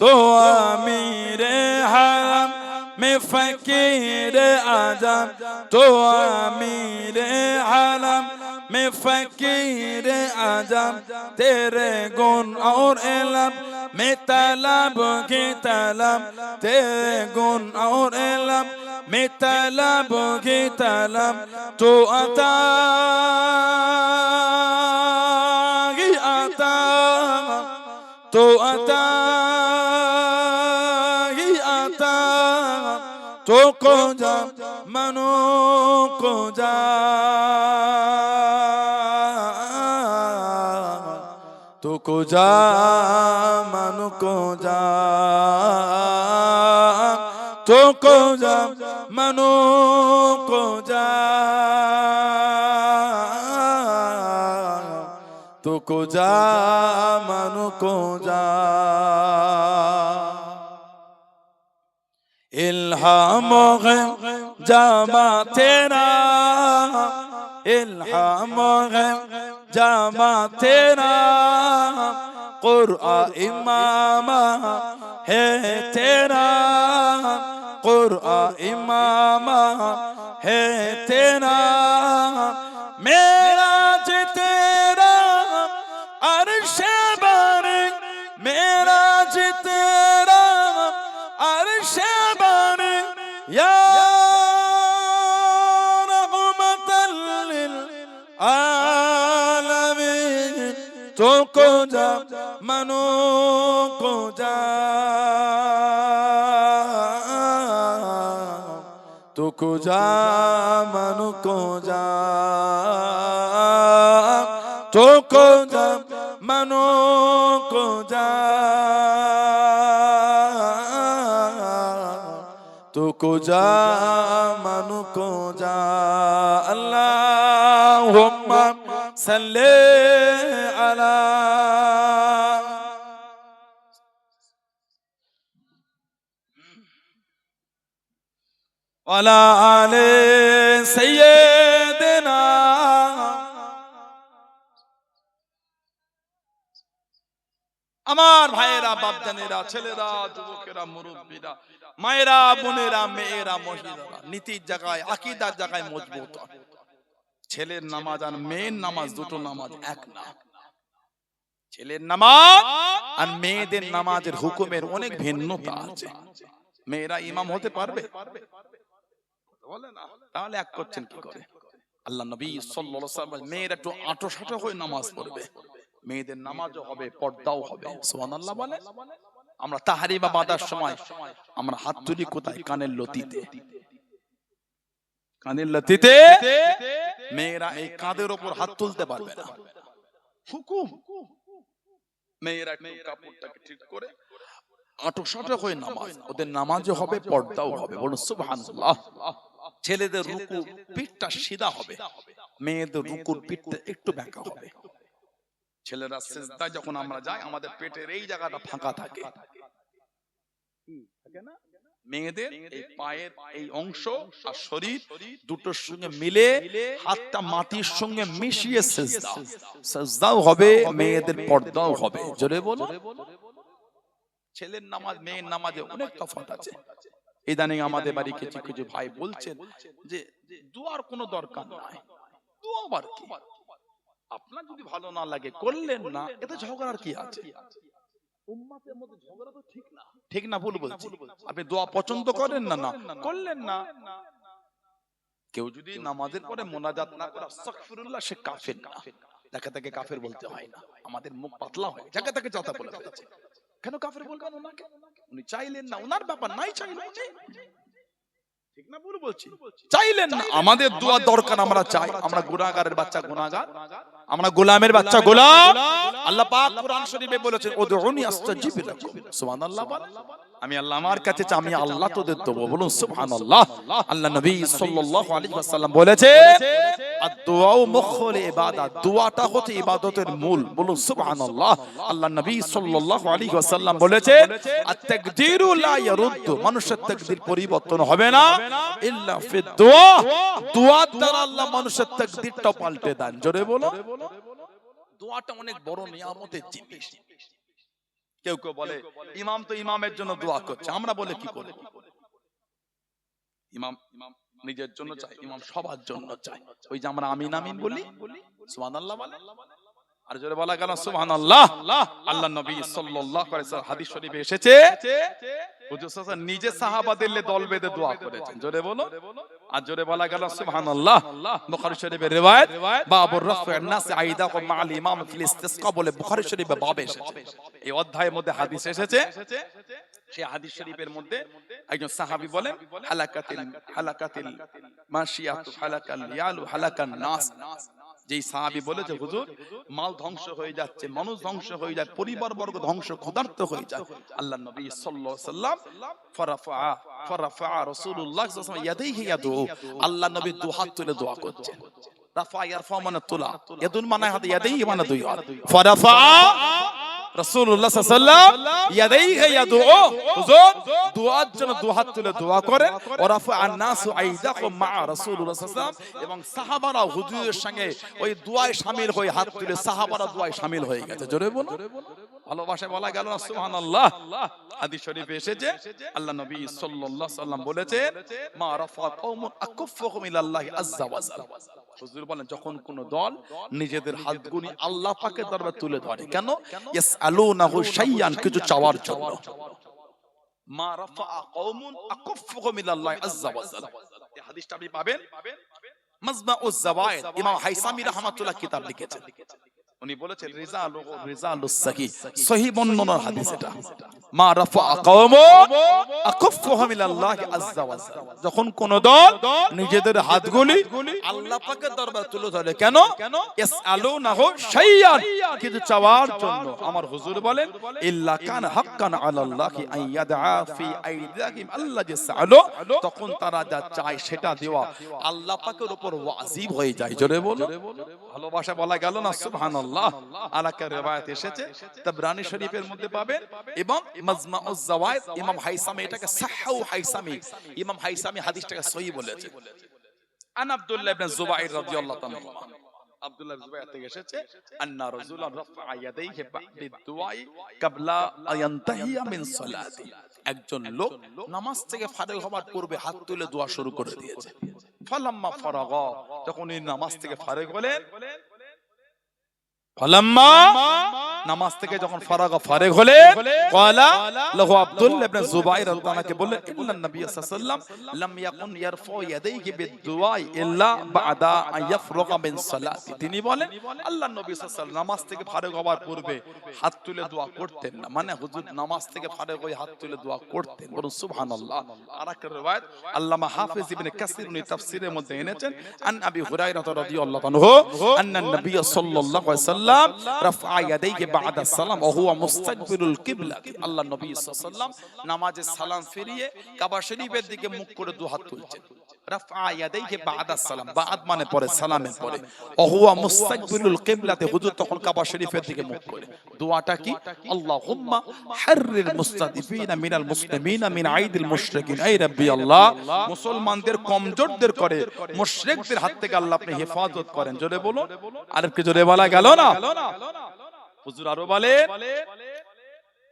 तो अमीरे हरम में फकीर आजम तो अमीर आलम मैं फकीर आजम तेरे गुण और इल्म मैं तलब की तलब तेरे गुण और इल्म मैं तलब की तलब तो अता ही आता तो अता ही आता तो को जा मनो को जा तो को जा मनो को जा तो को जा मनो को जा तो को जा मनो को जा इल्हाम है जामा तेरा इल्हाम है जामा तेरा कुरआन इमाम है तेरा कुरआन इमाम है तेरा मेरा जे तेरा अर्श बारे मेरा जे तेरा अर्श बारे या रहमतल लिल आलमीन तो को जा मनो को जा तो को जा मनो को जा तो को जा मनो को जा तो को जा मनो को जा अल्लाहुम्मा सल्ले अला वाला आले सय्यदना আমার ভাইয়েরা বাপজানেরা ছেলেরা যুবকেরা মুরব্বীরা মায়েরা বোনেরা মেয়েরা মহিলারা নীতির জায়গায় আকীদার জায়গায় মজবুত ছেলের নামাজ আর মেয়ের নামাজ দুটো নামাজ এক না ছেলের নামাজ আর মেয়েদের নামাজের হুকুমের অনেক ভিন্নতা আছে মেয়েরা ইমাম হতে পারবে বলে না তাহলে এক করছেন কি করে আল্লাহ নবী সাল্লাল্লাহু আলাইহি ওয়াসাল্লাম মেয়েরা একটু আঁটো হয়ে নামাজ পড়বে মেয়েদের নামাজও হবে পর্দাও হবে সুবহানাল্লাহ বলে আমরা তাহরি বা বাদার সময় আমরা হাত তুলি কোথায় কানের লতিতে মেয়েরা এই কাঁধের উপর হাত তুলতে পারবে না হুকুম মেয়েরা একটু কাপড়টাকে ঠিক করে আঁটো হয়ে নামাজ ওদের নামাজও হবে পর্দাও হবে বলুন সুবহানাল্লাহ ছেলেদের রুকু পিঠটা সিধা হবে মেয়েদের রুকুর পিঠটা একটু বাঁকা হবে ছেলেরা সিজদায় যখন আমরা যাই আমাদের পেটের এই জায়গাটা ফাঁকা থাকে না মেয়েদের এই পায়ের এই অংশ আর শরীর দুটোর সঙ্গে মিলে হাতটা মাটির সঙ্গে মিশিয়ে সিজদাও হবে মেয়েদের পর্দাও হবে জোরে বলো ছেলের নামাজ মেয়ের নামাজে অনেক তফাৎ আছে ইদানিং আমাদের বাড়ি কিছু ভাই বলছেন যে দোয়ার কোনো দরকার নাই দোয়া আবার কি আপনার যদি ভালো না লাগে করলেন না এতে ঝগড়ার কি আছে উম্মতের মধ্যে ঝগড়া তো ঠিক না ভুল বলছি আপনি দোয়া পছন্দ করেন না না করলেন না কেউ যদি নামাজের পরে মোনাজাত না করে আস্তাগফিরুল্লাহ সে কাফের না তাকে কাফের বলতে হয় না আমাদের মুখ পাতলা হয় তাকে যাতা বলে ফেলেছে কেন কাফের বলবেন ওনাকে উনি চাইলেন না ওনার ব্যাপার নাই চাইলেন ঠিক না ভুল বলছি চাইলেন না আমাদের দোয়া দরকার আমরা চাই আমরা গুনাহগারের বাচ্চা গুনাহগার আমরা গোলামের বাচ্চা গোলাম আল্লাহ পাক কোরআন শরীফে বলেছেন উদউনি আস্তাজিব লাকুম সুবহানাল্লাহ আমি আল্লাহ আমার কাছে চাই আমি আল্লাহ তোদের দেব বলুন সুবহানাল্লাহ আল্লাহ নবী সাল্লাল্লাহু আলাইহি ওয়াসাল্লাম বলেছেন আদ-দুআউ মুখুল ইবাদত দোয়াটা হচ্ছে ইবাদতের মূল বলুন সুবহানাল্লাহ আল্লাহ নবী সাল্লাল্লাহু আলাইহি ওয়াসাল্লাম বলেছেন আত-তাকদীরু লা ইয়ারুদ্দু মানুষের তাকদীর পরিবর্তন হবে না ইল্লা ফি দুআ দোয়ার দ্বারা আল্লাহ মানুষের তাকদীরটা পাল্টে দেন জোরে বলো দোয়াটা অনেক বড় নিয়ামতের জিনিস কেউ বলে ইমাম তো ইমামের জন্য দোয়া করছে আমরা বলে কি করে ইমাম নিজের জন্য চাই, ইমাম সবার জন্য চাই। ওই যে আমরা আমিন আমিন বলি, সুবহানাল্লাহ বলে, আর জোরে বলা গেল সুবহানাল্লাহ। আল্লাহর নবী সাল্লাল্লাহু আলাইহি ওয়াসাল্লাম হাদিস শরীফে এসেছে হুজুর সাল্লাল্লাহু আলাইহি নিজে সাহাবাদের দল বেঁধে দোয়া করেছেন, জোরে বলো, আর জোরে বলা গেল সুবহানাল্লাহ। বুখারী শরীফের রিওয়ায়াত বাবুর রাফি'আন নাস আইদাকুম মা'আল ইমাম ফিল ইসতিসকা বলে বুখারী শরীফে বাবে এসেছে। এই অধ্যায়ের মধ্যে হাদিস এসেছে, সেই হাদিস শরীফের মধ্যে একজন সাহাবী বলেন হালাকাতিল মাশিয়াতু হালাকাল ইয়ালু হালাকান নাস। যেই সাহাবী বলেছে হুজুর মাল ধ্বংস হয়ে যাচ্ছে, মানুষ ধ্বংস হয়ে যায়, পরিবার বর্গ ধ্বংস, ক্ষুধার্ত হয়ে যায়। আল্লাহর নবী সাল্লাল্লাহু আলাইহি ওয়াসাল্লাম ফারাফা রাসূলুল্লাহ সাল্লাল্লাহু আলাইহি ওয়াসাল্লাম ইয়াদাইহি ইয়াদু, আল্লাহর নবী দুই হাত তুলে দোয়া করছেন। রাফা ইয়ারফা মানে তোলা, ইয়াদুন মানে হাত, ইয়াদাইহি মানে দুই হাত। ফারাফা রাসূলুল্লাহ সাল্লাল্লাহু আলাইহি ওয়াসাল্লাম ইয়াদাইহি ইয়াদু, হুজুর দুআর জন্য দুই হাত তুলে দোয়া করেন। ওয়ারাফা আন-নাসু আইদাকুম মা রাসূলুল্লাহ সাল্লাল্লাহু আলাইহি ওয়াসাল্লাম, এবং সাহাবারা হুজুরের সঙ্গে ওই দুআয় শামিল হয়ে হাত তুলে সাহাবারা দুআয় শামিল হয়ে গেছে, জোরে বলো, ভালোবাসায় বলা গেল না সুবহানাল্লাহ। হাদিস শরীফে এসেছে আল্লাহ নবী সাল্লাল্লাহু আলাইহি ওয়াসাল্লাম বলেছেন মা রাফা কওমুন আকুফুহুম ইলাল্লাহি আযজা ওয়া জাল। হুজুর বলেন যখন কোন দল নিজেদের হাতগুলি আল্লাহ পাকের দরবারে তুলে ধরে, কেন? ইয়াসআলুনাহু শাইয়ান, কিছু চাওয়ার জন্য। মা রাফা কওমুন আকুফুহুম ইলাল্লাহি আযজা ওয়া জাল, এই হাদিসটা আপনি পাবেন মাজমাউজ জাওয়ায়েদ, ইমাম হাইসামি রাহমাতুল্লাহ কিতাব লিখেছেন। উনি বলেছেন রিজালুস সহিহ, সহিহ বর্ণনার হাদিস এটা। মা রাফা কওমুন আকুফুহুম ইলাল্লাহি আযজা ওয়া জাল, যখন কোন দল নিজেদের হাতগুলি আল্লাহ পাকের দরবারে তুলে ধরে, কেন? ইয়াসআলুনাহু শাইয়ান, কিছু চাওয়ার জন্য। আমার হুজুর বলেন ইল্লা কান হাক্কান আলাল্লাহি আন ইয়াদআ ফি আইদিহিম আল্লাহ ইয়াসআলু, তখন তারা যা চায় সেটা দেওয়া আল্লাহ পাকের উপর ওয়াজিব হয়ে যায়, জোরে বলো, ভালোবাসা বলা গেল না সুবহানাল্লাহ। আলাকা রিওয়ায়াত এসেছে তাবরানী শরীফের মধ্যে পাবেন, এবং মাজমাউজ জাওয়ায়েদ ইমাম হাইসামি এটাকে সাহহু হাইসামি, ইমাম হাইসামি হাদিসটাকে সহিহ বলেছে। আন আব্দুল্লাহ ইবনে জুবাইর রাদিয়াল্লাহু তাআলা, আব্দুল্লাহ ইবনে জুবাইর থেকে এসেছে আন্না রাসূলুল্লাহ রাফা ইয়াদাইহি বিদুআই ক্বাবলা আয়ানতাহিয়া মিন সালাতি, একজন লোক নামাজ থেকে ফারেগ হওয়ার পূর্বে হাত তুলে দোয়া শুরু করে দিয়েছে। ফালাম্মা ফারাগা, যখন এই নামাজ থেকে ফারেগ হলেন, ফালাম্মা নামাজ থেকে যখন ফারেগ হলেন, ক্বালা লাহু আব্দুল্লাহ ইবনে জুবাইর রাদিয়াল্লাহু আনহু বললেন ইন্নান নবী সাল্লাল্লাহু আলাইহি ওয়াসাল্লাম লাম ইয়াকুন ইয়ারফু ইয়াদাইহি বিদুআই ইল্লা বা'দা আন ইয়াফরুগা মিন সালাতি, তিনি বলেন আল্লাহর নবী সাল্লাল্লাহু আলাইহি ওয়াসাল্লাম নামাজ থেকে ফারেগ হওয়ার পূর্বে হাত তুলে দোয়া করতেন না, মানে হুজুর নামাজ থেকে ফারেগ হয়ে হাত তুলে দোয়া করতেন, বলুন সুবহানাল্লাহ। আরেকটা রিওয়ায়াত আল্লামা হাফিজ ইবনে কাসির উনি তাফসীরের মধ্যে এনেছেন আন আবি হুরায়রা রাদিয়াল্লাহু আনহু আন্নান নবী সাল্লাল্লাহু আলাইহি ওয়াসাল্লাম রাফা ইয়াদাইহি বা'দা সালাম ওয়া হুয়া মুস্তাকবিলুল কিবলা, আল্লাহর নবী সাল্লাল্লাহু আলাইহি ওয়াসাল্লাম নামাজে সালাম ফিরিয়ে কাবা শরীফের দিকে মুখ করে দুই হাত তুলছেন। রাফা ইয়াদাইহি বা'দা সালাম, বা'দ মানে পরে, সালামের পরে, ওয়া হুয়া মুস্তাকবিলুল কিবলাতে, হুজুর তখন কাবা শরীফের দিকে মুখ করে। দোয়াটা কি? আল্লাহুম্মা হাররিল মুস্তাদিফিনা মিনাল মুসলিমিনা মিন আইদিল মুশরিকিন, এই রাব্বি আল্লাহ মুসলমানদের কমজোরদের করে মুশরিকদের হাত থেকে আল্লাহ আপনি হেফাজত করেন, জোরে বলুন, আর কি জোরে বলা গেল না? হুজুর আরো বলেন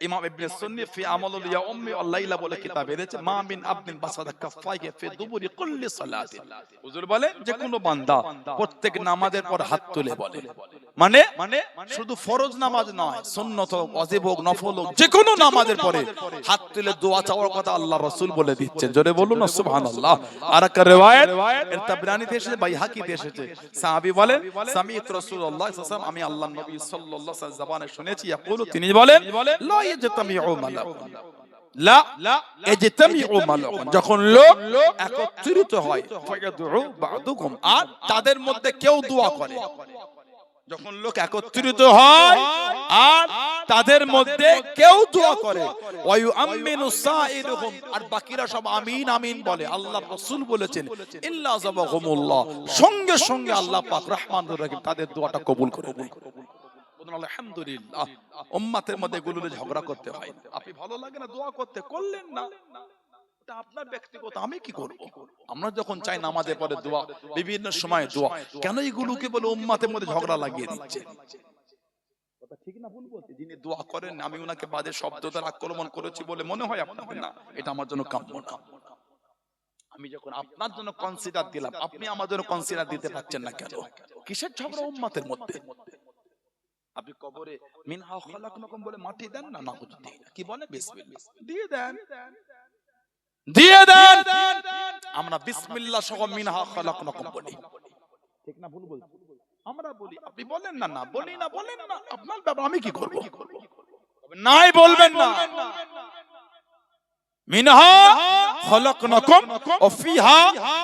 ইমাম ইবনে সুন্নি ফি আমালুল ইয়াউমি ওয়াল লাইলা বলে কিতাব এনেছে মা মিন আবদিন বাসাদা কাফাইহি ফি দুবুরি কুল্লি সালাতিন, হুজুর বলে যে কোন বান্দা প্রত্যেক নামাজের পর হাত তুলে বলে, মানে শুধু ফরজ নামাজ নয়, সুন্নত হোক, ওয়াজিব হোক, নফল হোক, যে কোনো নামাজের পরে হাত তুলে দোয়া চাওয়ার কথা আল্লাহ রাসূল বলে দিচ্ছেন, জোরে বলুন না সুবহানাল্লাহ। আর একটা রিওয়ায়াত এর তাবরানীতে এসেছে, বাইহাকিতে এসেছে, সাহাবী বলেন সামি'ত রাসূলুল্লাহ সাল্লাল্লাহু আলাইহি ওয়াসাল্লাম, আমি আল্লাহর নবী সাল্লাল্লাহু আলাইহি ওয়াসাল্লাম জবানে শুনেছি, ইয়াকুলু, তিনি বলেন লা ইয়াজতামিউ মালাকুন, লা ইয়াজতামিউ মালাকুন, যখন লোক একত্রিত হয়, ফায়াদউ বা'দুকুম, আর তাদের মধ্যে কেউ দোয়া করে, যখন লোক একত্রিত হয় আর তাদের মধ্যে কেউ দোয়া করে, ওয়ায়ু আমিনু সাইরুহুম, আর বাকিরা সব আমিন আমিন বলে, আল্লাহর রাসূল বলেছেন ইল্লা যাবাহুমুল্লাহ, সঙ্গে সঙ্গে আল্লাহ পাক রহমানুর রহিম তাদের দোয়াটা কবুল করে নেয়। আলহামদুলিল্লাহ, উম্মতের মধ্যে গুলোলে ঝগড়া করতে হয়, আপনি ভালো লাগে না দোয়া করতে, করলেন না, এটা আপনার ব্যক্তিগত, আমি কি করব? আমরা যখন চাই নামাজের পরে দোয়া, বিভিন্ন সময় দোয়া, কেন এগুলোকে বলে উম্মতের মধ্যে ঝগড়া লাগিয়ে দিচ্ছে? কথা ঠিক না ভুল বলতে? যিনি দোয়া করেন আমি ওনাকে বাজে শব্দ দ্বারা আক্রমণ করেছি বলে মনে হয় আপনাদের? না, এটা আমার জন্য কাম্য না। আমি যখন আপনার জন্য কনসিডার দিলাম, আপনি আমার জন্য কনসিডার দিতে পারছেন না কেন? কিসের ঝগড়া উম্মতের মধ্যে? আপনি কবরে মিনহা খালাকনাকুম বলে মাটি দেন না, নাউজুবিল্লাহ, কি বলে বিসমিল্লাহ দিয়ে দেন, দিয়ে দেন। আমরা বিসমিল্লাহ সহ মিনহা খালাকনাকুম বলি, ঠিক না ভুল বলছি? আমরা বলি, আপনি বলেন না, না বলি না, বলেন না, আপনার ব্যাপার, আমি কি করব? নাই বলবেন না। মিনহা খালাকনাকুম ওয়া ফিহা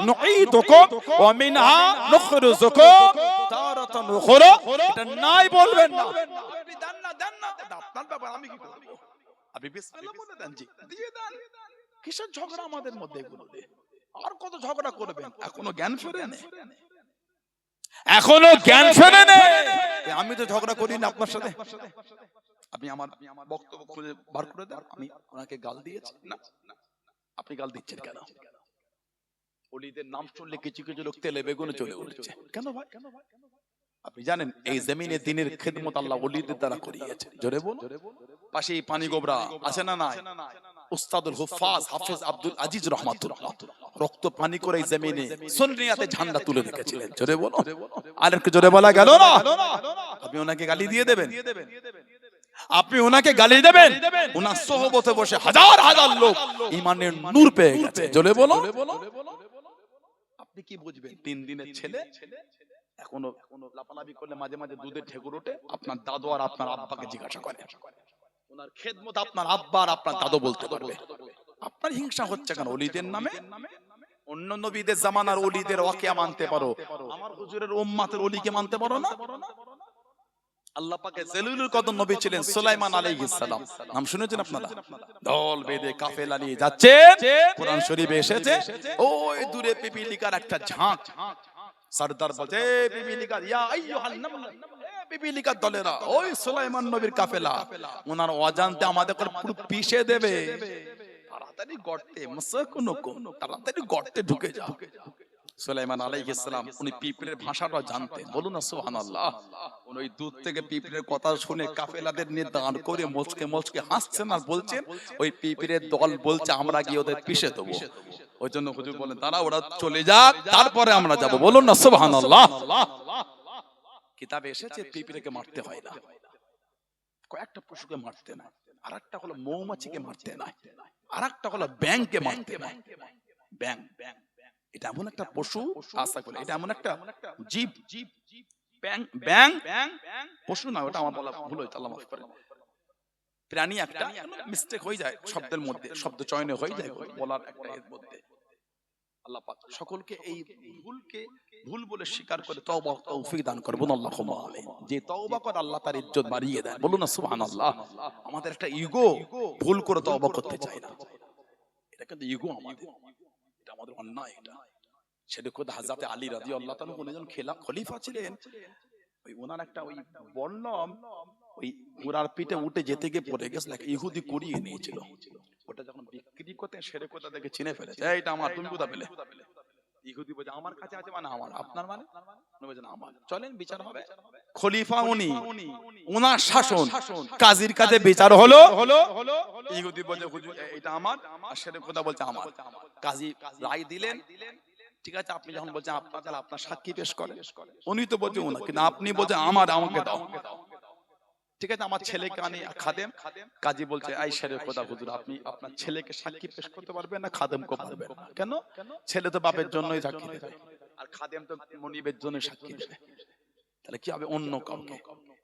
নুঈদুকুম ওয়া মিনহা নুখরিজুকুম তারাতান উখরা, এটা নাই বলবেন না। আপনি দেন না, দেন না, এটা আপনার ব্যাপার, আমি কি করব? আপনি বিসমিল্লাহ বলে দেন, জি দিয়ে দেন। কিসের ঝগড়া আমাদের মধ্যে এগুলো দিয়ে? আর কত ঝগড়া করবেন? এখনো জ্ঞান ফেরেনি, এখনো জ্ঞান ফেরেনি। আমি তো ঝগড়া করি না আপনার সাথে। আপনি আমার বক্তব্য খুঁজে বার করে দেন, আমি ওনাকে গাল দিয়েছি না? আপনি গাল দিচ্ছেন কেন? ওলিদের নাম শুনলে কিছু কিছু লোক তেলে বেগুনে চলে উঠছে কেন ভাই? আপনি জানেন এই জমিনে দ্বীনের খিদমত আল্লাহ ওলিদের দ্বারা করিয়েছে, জোরে বলুন। পাশে পানি গোবরা আছে না নাই? উস্তাদুল হুফাজ হাফেজ আব্দুল আজিজ রহমাতুল্লাহ রক্ত পানি করে এই জমিনে সুন্নিয়াতে ঝান্ডা তুলে রেখেছিলেন, জোরে বলুন। আর একটু জোরে বলা গেল না? আপনি ওনাকে গালি দিয়ে দেবেন? আপনি ওনাকে গালি দেবেন? ওনার সোহবতে বসে হাজার হাজার লোক ঈমানের নূর পেয়ে গেছে, জোরে বলুন। আপনি কি বুঝবেন? 3 দিনের ছেলে এখনো লাপালাপি করলে মাঝে মাঝে দুধের ঠেকুর ওঠে। আপনার দাদু আর আপনার আব্বাকে জিজ্ঞাসা করে, ওনার খেদমত আপনার আব্বা আর আপনার দাদু বলতে পারবে। আপনার হিংসা হচ্ছে কেন ওলিদের নামে? অন্য নবীদের জামানার ওলিদের ওয়াকিয়া মানতে পারো, আমার হুজুরের উম্মতের ওলিকে মানতে পারো না? আল্লাহ পাকে জলিলুল কদর নবী ছিলেন সুলাইমান আলাইহিস সালাম, নাম শুনেছেন আপনারা? দল বেঁধে কাফেলা নিয়ে যাচ্ছেন, কোরআন শরীফে এসেছে ওই দূরে পিপিলিকার একটা ঝাঁক। সরদার বলছে, পিপিলিকা ইয়া আইয়ুহান নামল, পিপিলিকার দলেরা ওই সুলাইমান নবীর কাফেলা, ওনার অজান্তে আমাদের পুরো পিষে দেবে, তাড়াতাড়ি গর্তে মাসাকুনুকুম, তাড়াতাড়ি গর্তে ঢুকে যাও। সুলাইমান আলাইহিস সালাম উনি পিঁপড়ের ভাষাটা জানতেন, বলুন না সুবহানাল্লাহ। উনি ওই দূর থেকে পিঁপড়ের কথা শুনে কাফেলাদের নিয়ে দাঁড় করে মুচকে মুচকে হাসছেন আর বলছেন, ওই পিঁপড়ের দল বলছে আমরা গিয়ে ওদের পিষে দেব। ওই জন্য হুজুর বলেন তারা ওরা চলে যাক, তারপরে আমরা যাব, বলুন না সুবহানাল্লাহ। কিতাবে এসেছে পিঁপড়েকে মারতে হয় না, কয়েকটা পশুকে মারতে না, আরেকটা হলো মৌমাছিকে মারতে না, আরেকটা হলো ব্যাঙকে মারতে না। ব্যাঙ এটা এমন একটা পশু, আশা করি এটা এমন একটা জীব। ব্যাঙ পশু না, ওটা আমার বলা ভুল হয়েছে, আল্লাহ মাফ করেন। প্রাণী একটা, মিস্টেক হয়ে যায় শব্দের মধ্যে, শব্দ চয়নে হয়ে যায় বলার একটা এর মধ্যে। আল্লাহ পাক সকলকে এই ভুলকে ভুল বলে স্বীকার করে তওবা তৌফিক দান করে, বলুন আল্লাহুম্মা আমিন। যে তওবা করে আল্লাহ তার ইজ্জত বাড়িয়ে দেন, বলুন না সুবহানাল্লাহ। আমাদের একটা ইগো, ভুল করে তওবা করতে চাই না, এটা কিন্তু ইগো আমাদের, এটা আমাদের অন্যায়। এটা সেটা খোদ হযরত আলী রাদিয়াল্লাহু তাআলা উনি খলিফা ছিলেন, ওই ওনার একটা ওই বর্ণম ওই ঘোড়ার পিঠে উঠে যেতে গিয়ে পড়ে গেছে, এক ইহুদি কুড়িয়ে নিয়েছিল। ওটা যখন বিক্রি করতে সেরে কোথা থেকে চিনে ফেলেছে, এইটা আমার, তুমি কোথা পেলে? ইহুদি বলে আমার কাছে আছে, মানে আমার, আপনার মানে বলেন আমার, চলেন বিচার হবে। খলিফা উনি, ওনার শাসন, কাজীর কাছে বিচার হলো। ইহুদি বলে হুজুর এটা আমার, আর সেরে কোথা বলছে আমার। কাজী রায় দিলেন, ঠিক আছে আপনি যখন বলছেন আপনার, তাহলে আপনার সাক্ষী পেশ করেন। উনি তো বলছে ওনা, কিন্তু আপনি বলছেন আমার, আমাকে দাও। ঠিক আছে আমার ছেলেকে আনি খাদেম। কাজী বলছে আই শেরের কথা হুজুর, আপনি আপনার ছেলেকে সাক্ষী পেশ করতে পারবেন না, খাদেমকে পারবেন না। কেন? ছেলে তো বাপের জন্যই সাক্ষী দেবে, আর খাদেম তো মনিবের জন্য সাক্ষী দেবে, তাহলে কি হবে? অন্য কাউকে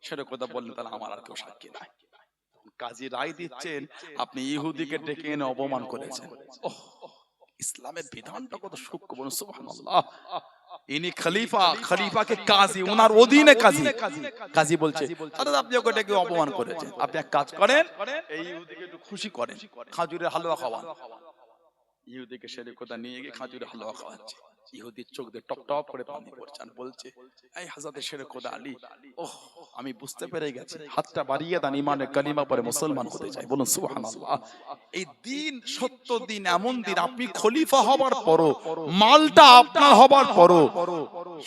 শেরের কথা বললেন, তাহলে আমার আর কেউ সাক্ষী নাই। কাজী রায় দিচ্ছেন, আপনি ইহুদিকে ডেকে এনে অপমান করেছেন। ওহ, ইসলামের বিধানটা কত সূক্ষ্ম, বলুন সুবহানাল্লাহ। ইনি খলিফা, খলিফাকে কাজী, ওনার অধীনে কাজী। কাজী বলছে আরে আপনি ওকে ডেকে অপমান করেছেন, আপনি এক কাজ করেন, এই ইহুদিকে একটু খুশি করেন, খাজুরের হালুয়া খাওয়ান। ইহুদিকে সেরে কথা নিয়ে গিয়ে খাজুরের হালুয়া খাওয়াচ্ছে। ইহুদির চোখ দিয়ে টপ টপ করে পানি পড়ছে আর বলছে, এই হযরতে শেরে খোদা আলী, ওহ আমি বুঝতে পেরে গেছি, হাতটা বাড়িয়ে দেন, ইমানে কালিমা পড়ে মুসলমান হতে চাই। বলুন সুবহানাল্লাহ। এই দিন সত্য দিন, এমন দিন আপনি খলিফা হবার পরও, মালটা আপনার হবার পরও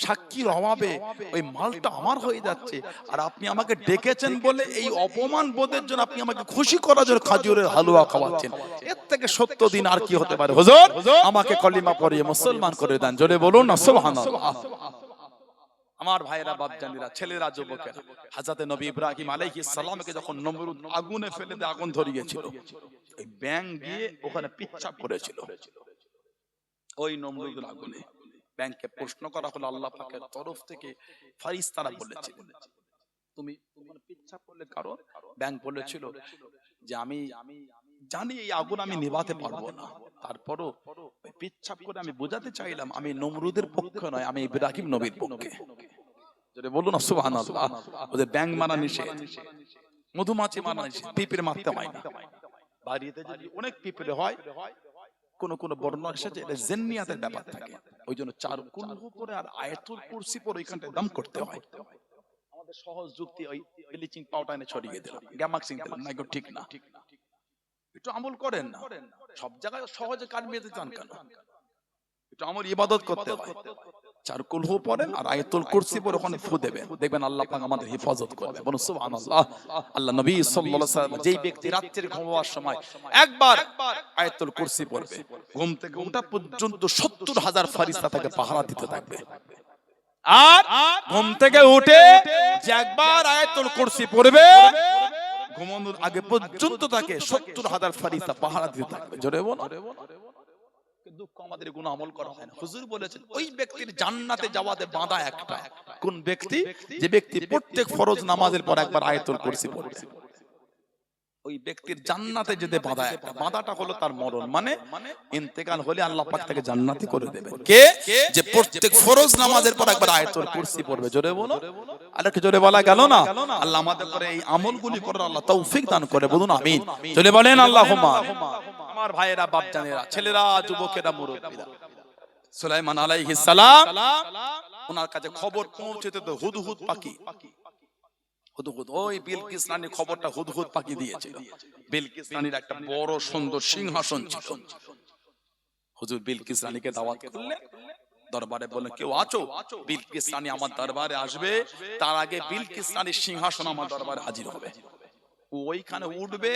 সাক্ষীর অভাবে ওই মালটা আমার হয়ে যাচ্ছে, আর আপনি আমাকে ডেকেছেন বলে এই অপমান বোধের জন্য আপনি আমাকে খুশি করার জন্য খাজুরের হালুয়া খাওয়াচ্ছেন। এর থেকে সত্য দিন আর কি হতে পারে? হুজুর আমাকে কলিমা পড়িয়ে মুসলমান করে দেন, জোরে বলুন না সুবহানাল্লাহ। আমার ভাইরা, বাপজানেরা, ছেলেরা, যুবকেরা, হযরতে নবী ইব্রাহিম আলাইহিস সালামকে যখন নমরুদ আগুনে ফেলে দিয়ে আগুন ধরিয়েছিল, এই ব্যাঙ গিয়ে ওখানে পিচ্চাপ করেছিল ওই নমরুদের আগুনে। ব্যাঙকে প্রশ্ন করা হলো আল্লাহ পাকের তরফ থেকে, ফারিস্তারা বলেছিল তুমি ওখানে পিচ্চাপ করলে কারণ? ব্যাঙ বলেছিল যে আমি জানি এই আগুন আমি নিভাতে পারবো না, তারপরও পিচ্ছাপ করে আমি বোঝাতে চাইলাম আমি নমরুদের পক্ষে নয়, আমি ইব্রাহিম নবীর পক্ষে। যদি বলুন না সুবহানাল্লাহ। ওদের ব্যাঙ মারা নিষেধ, মধুমাছি মারা নিষেধ, পিঁপড়ে মারতে হয় না। বাড়িতে যদি অনেক পিঁপড়ে হয়, কোন কোন বর্ণনা এসেছে এটা জিন্নিয়াতের ব্যাপার থাকে, ওই জন্য 4 কুলহু পরে আর আয়াতুল কুরসি পরে ওইখানটায় দম করতে হয়। আমাদের সহজ যুক্তি ওই ব্লিচিং পাউডার এনে ছড়িয়ে দিলাম, গ্যামাক্সিং দিলাম না, এগুলো ঠিক না। একটু আমল করেন না, সব জায়গায় সহজে কাজ মেতে চান কেন? একটু আমল ইবাদত করতে হয়। 4 কুলহু পড়েন আর আয়াতুল কুরসি পড়ে ওখানে ফু দেবেন, দেখবেন আল্লাহ পাক আমাদের হেফাজত করবে। বলুন সুবহানাল্লাহ। আল্লাহ নবী সাল্লাল্লাহু আলাইহি ওয়াসাল্লাম যেই ব্যক্তি রাতের ঘুমাবার সময় একবার আয়াতুল কুরসি পড়বে, ঘুম থেকে ওঠা পর্যন্ত 70,000 ফেরেশতা তাকে পাহারা দিতে থাকবে। আর ঘুম থেকে উঠে যে একবার আয়াতুল কুরসি পড়বে, ঘুমানোর আগে পর্যন্ত তাকে 70,000 ফেরেশতা পাহারা দিতে থাকবে। জোরে বলো। দুঃখ আমাদের গুনাহ আমল করা হয় না। হুজুর বলেছেন ওই ব্যক্তির জান্নাতে যাওয়াতে বাঁধা একটা। কোন ব্যক্তি? যে ব্যক্তি প্রত্যেক ফরজ নামাজের পর একবার আয়াতুল কুরসি পড়বে, ওই ব্যক্তির জান্নাতে যেতে বাঁধা একটা। বাঁধাটা হলো তার মরণ, মানে ইন্তেকাল হলে আল্লাহ পাক তাকে জান্নাতি করে দেবে। কে? যে প্রত্যেক ফরজ নামাজের পর একবার আয়াতুল কুরসি পড়বে। জোরে বলো। আর একটু জোরে বলা গেল না? আল্লাহ আমাদের করে এই আমলগুলি করার আল্লাহ তৌফিক দান করে। বলুন আমিন। জোরে বলেন আল্লাহুম্মা। আমার ভাইয়েরা, বাপজানেরা, ছেলেরা, যুবকেরা, মুরব্বীরা, সুলাইমান আলাইহিস সালাম ওনার কাছে খবর পৌঁছেতে তো হুদহুদ পাখি, হুদহুদ ওই বিলকিস রানীর খবরটা হুদহুদ পাখি দিয়েছিল। বিলকিস রানীর একটা বড় সুন্দর সিংহাসন ছিল। হুজুর বিলকিস রানীকে দাওয়াত করলেন, দরবারে বললেন কেউ আছো? বিলকিস রানী আমার দরবারে আসবে, তার আগে বিলকিস রানীর সিংহাসন আমার দরবারে হাজির হবে। ওইখানে উঠবে,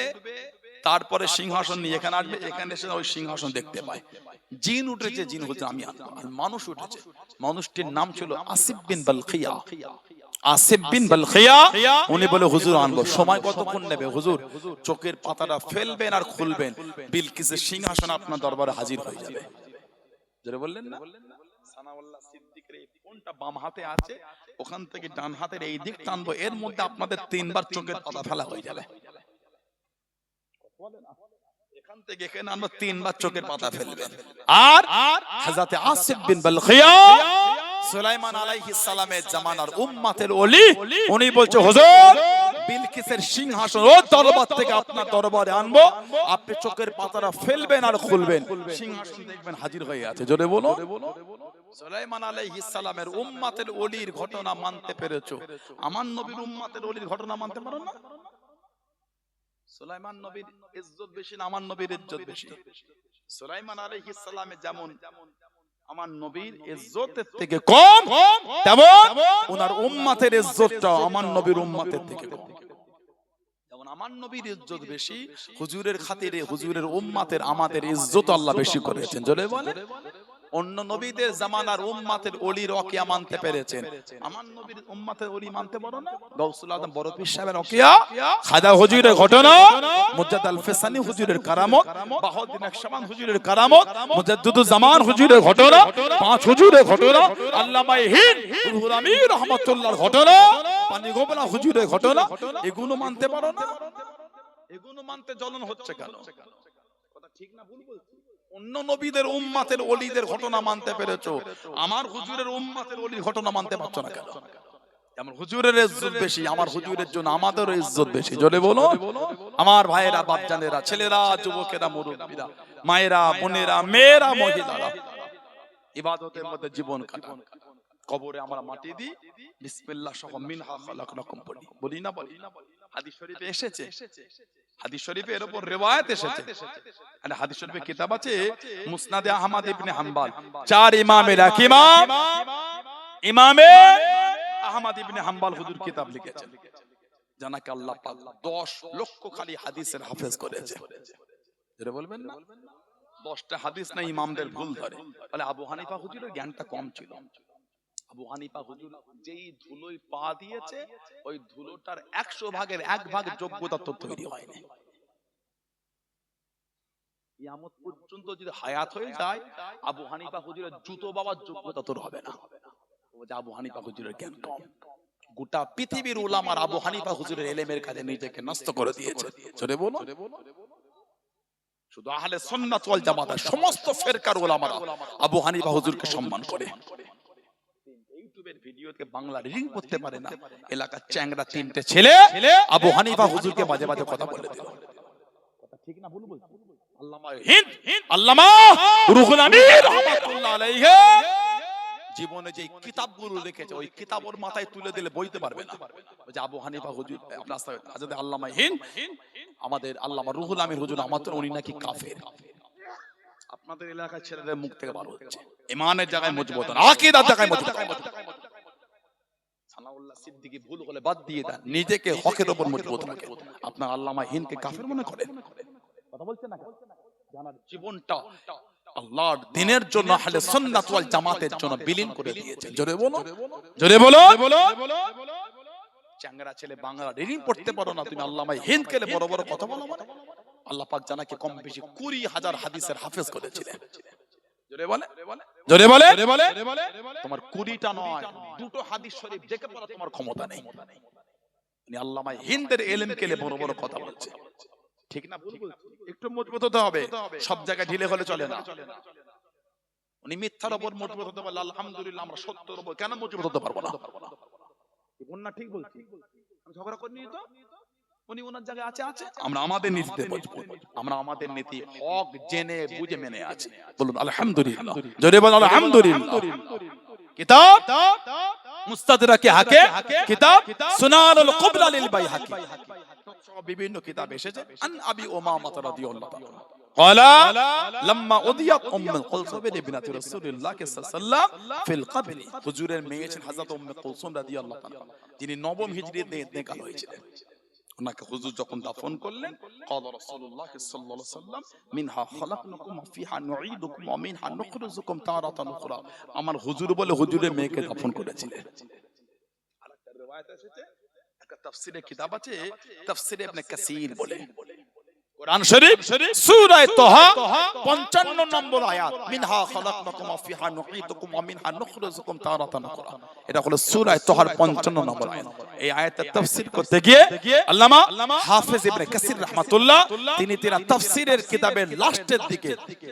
তারপরে সিংহাসন নিয়ে এখানে আসবে, এখানে এসে ওই সিংহাসন দেখতে পায়। জিন উঠেছে, জিন হচ্ছে আমি আনবো। আর মানুষ উঠেছে, মানুষটির নাম ছিল আসিফ বিন বালখিয়া। আসিফ বিন বালখিয়া উনি বলে হুজুর আনবো। সময় কতক্ষণ নেবে? হুজুর চোখের পাতাটা ফেলবেন আর খুলবেন, বিলকিসের সিংহাসন আপনার দরবারে হাজির হয়ে যাবে। যারা বললেন না সানাউল্লাহ সিদ্দিকের এই ফোনটা বাম হাতে আছে, ওখান থেকে ডান হাতের এই দিক টানবো, এর মধ্যে আপনাদের 3 বার চোখের পাতা ফেলা হয়ে যাবে। এখান থেকে এখানে আমরা 3 বার চোখের পাতা ফেলবেন। আর হযরত আসিফ বিন বালখিয়া সুলাইমান আলাইহিস সালামের জামানার উম্মতের ওলি, উনি বলছে হুজুর বিলকিসের সিংহাসন ও দরবার থেকে আপনার দরবারে আনবো, আপনি চোখের পাতাটা ফেলবেন আর খুলবেন, সিংহাসন দেখবেন হাজির হয়ে আছে। জোরে বলো। সুলাইমান আলাইহিস সালামের উম্মতের ওলির ঘটনা মানতে পেরেছো, আমার নবীর উম্মতের ওলির ঘটনা মানতে পারো না? সুলাইমান নবীর ইজ্জত বেশি না আমার নবীর ইজ্জত বেশি? সুলাইমান আলাইহিস সালামের যেমন আমার নবীর ইজ্জতের থেকে কম, তেমন ওনার উম্মতের ইজ্জতটা আমার নবীর উম্মতের থেকে কম। যেমন আমার নবীর ইজ্জত বেশি, হুজুরের খাতিরে হুজুরের উম্মতের আমাদের ইজ্জত আল্লাহ বেশি করেছেন। জোরে বলে। অন্য নবীদের জামানার উম্মতের ওলির ওকিয়া মানতে পেরেছেন, আমার নবীর উম্মতের ওলি মানতে পারো না? গাউসুল আজম বড় পীর সাহেবের ওকিয়া, খাজা হুজুরের ঘটনা, মুজাদ্দিদ আল ফিসানি হুজুরের কারামত, বাহাউদ্দিন আকশাবন্দ হুজুরের কারামত, মুজাদ্দিদুজ জামান হুজুরের ঘটনা, 5 হুজুরের ঘটনা, আল্লামা হিন্দ রুহুল আমিন রাহমাতুল্লাহর ঘটনা, পানি গোবলা হুজুরের ঘটনা, এগুলো মানতে পারো না? এগুলো মানতে জ্বলন হচ্ছে কেন? কথা ঠিক না ভুল বলছি? অন্য নবীদের উম্মতের ওলিদের ঘটনা মানতে পেরেছো, আমার হুজুরের উম্মতের ওলির ঘটনা মানতে পারছো না কেন? আমার হুজুরের ইজ্জত বেশি, আমার হুজুরের জন্য আমাদেরও ইজ্জত বেশি। জোরে বলো। আমার ভাইয়েরা, বাপজানেরা, ছেলেরা, যুবকেরা, মুরব্বীরা, মায়েরা, বোনেরা, মেয়েরা, মহিলারা, ইবাদতের মধ্যে জীবন কাটান। কবরে আমরা মাটি দিই, বিসমিল্লাহ সহ মিনহা খালাকনাকুম পড়ি, বলি না বলি? হাদিস শরীফে এসেছে, হাদিস শরীফে এর উপর রিওয়ায়াত এসেছে। আর হাদিস শরীফে কিতাব আছে মুসনাদে আহমদ ইবনে হাম্বল, চার ইমামের এক ইমাম ইমামে আহমদ ইবনে হাম্বল হুজুর কিতাব লিখেছেন, জানাকে আল্লাহ পাক 10 লক্ষ খালি হাদিসের হাফেজ করেছে। যেটা বলবেন না 10টা হাদিস না ইমামদের ভুল ধরে, তাহলে আবু হানিফা হুজুরের জ্ঞানটা কম ছিল। আবু হানিফা হুজুর যেই ধুলোয় পা দিয়েছে, ওই ধুলোটার 100 ভাগের 1 ভাগ যোগ্যতা তো তৈরি হয়নি। কিয়ামত পর্যন্ত যদি হায়াত হয়ে যায়, আবু হানিফা হুজুরের জুতো বাবার যোগ্যতা তোর হবে না। ও যে আবু হানিফা হুজুরের জ্ঞান কম। গোটা পৃথিবীর উলামার আবু হানিফা হুজুরের ইলমের কাজে নিজেকে নষ্ট করে দিয়েছে। জোরে বলো। শুধু আহলে সুন্নাত ওয়াল জামাত সমস্ত ফিরকার উলামারা আবু হানিফা হুজুরকে সম্মান করে। ইউটিউবের ভিডিওতে বাংলা রিডিং করতে পারে না, এলাকার চ্যাংড়া তিনটে ছেলে আবু হানিফা হুজুরকে বাজে বাজে কথা বলে দিল। কথা ঠিক না ভুল বলছি? আল্লামা হিন্দ, আল্লামা রুহুল আমিন রাহমাতুল্লাহ আলাইহি জীবনে যে কিতাবগুলো লিখেছে, ওই কিতাবের মাথায় তুলে দিলে বইতে পারবে না। ওই যে আবু হানিফা হুজুর, আপনার হাজরত আল্লামা হিন্দ, আমাদের আল্লামা রুহুল আমিন হুজুর, আমাদের উনি নাকি কাফের। আপনাদের এলাকার ছেলেদের মুখ থেকে বার হচ্ছে, ঈমানের জায়গায় মজবুত না, আকীদার জায়গায় মজবুত। সানাউল্লাহ সিদ্দিকী ভুল হলে বাদ দিয়ে দেন, নিজেকে হকের উপর মজবুত রাখেন। আপনার আল্লামা হিন্দকে কাফের মনে করেন? কথা বলছেন না? জানার জীবনটা আল্লাহর দ্বীনের জন্য, আহলে সুন্নাত ওয়াল জামাতের জন্য বিলীন করে দিয়েছেন। জোরে বলো, জোরে বলো। চ্যাংড়া ছেলে বাংলা রিডিং পড়তে পারো না, তুমি আল্লামা হিন্দকে বড় বড় কথা বলো মানে? আল্লাহ পাক জানাকে কম বেশি 20,000 হাদিসের হাফেজ করেছিলেন। জোরে বলে, জোরে বলে। তোমার 20টা নয়, দুটো হাদিস শরীফ দেখে পড়া তোমার ক্ষমতা নেই। উনি আল্লামা হিন্দের ইলমকে বড় বড় কথা বলছে। ঠিক না ভুল বলছি? একটু মজবুত হতে হবে, সব জায়গায় ঢিলে হলে চলে না। উনি মিথ্যার উপর মজবুত হতে পারলে আলহামদুলিল্লাহ, আমরা সত্যের উপর কেন মজবুত হতে পারবো না? না ঠিক বলছি? আমি ঝগড়া করিনি তো? উনি ওনার জায়গায় আছে, আমরা আমাদের নীতিতে মজবুত, আমরা আমাদের নীতি হক জেনে বুঝে মেনে আছি। বলুন আলহামদুলিল্লাহ, জোরে বলুন আলহামদুলিল্লাহ। কিতাব মুস্তাদরাকে হাকে, কিতাব সুনানুল কুবরা লিল বাইহাকি, বিভিন্ন কিতাব এসেছে। আন আবি উমামা রাদিয়াল্লাহু তাআলা ক্বালা লাম্মা উদিয়াত উম্মুল কুলসুম বিনতি রাসূলুল্লাহ সাল্লাল্লাহু আলাইহি ওয়াসাল্লাম ফিল কবর, হুজুরের মেয়ে ছিলেন হযরত উম্মে কুলসুম রাদিয়াল্লাহু তাআলা, যিনি নবম হিজরিতে ইন্তেকাল হয়েছিলেন। ওনাকে হুজুর যখন দাফন করলেন, ক্বালা রাসূলুল্লাহ সাল্লাল্লাহু আলাইহি ওয়াসাল্লাম মিনহা খালাকনাকুম ওয়া ফিহা নুঈদুকুম ওয়া মিনহা নুখরিজুকুম তারাতান উখরা। আমার হুজুর বলে হুজুরের মেয়েকে দাফন করেছিলেন। আরেকটা riwayat এসেছে, একটা তাফসীরের কিতাব আছে, তাফসীরে ইবনে কাসীর বলে, কোরআন শরীফ সূরা তাহা 55 নম্বর আয়াত, মিনহা খালাকনাকুম ওয়া ফিহা নুঈদুকুম ওয়া মিনহা নুখরিজুকুম তারাতান উখরা। এটা হলো সূরা তাহার 55 নম্বর আয়াত। এই আয়াতের তাফসীর করতে গিয়ে আল্লামা হাফেজ ইবনে কাসীর রাহমাতুল্লাহ তিনি তাফসীরের কিতাবের লাস্টের দিকে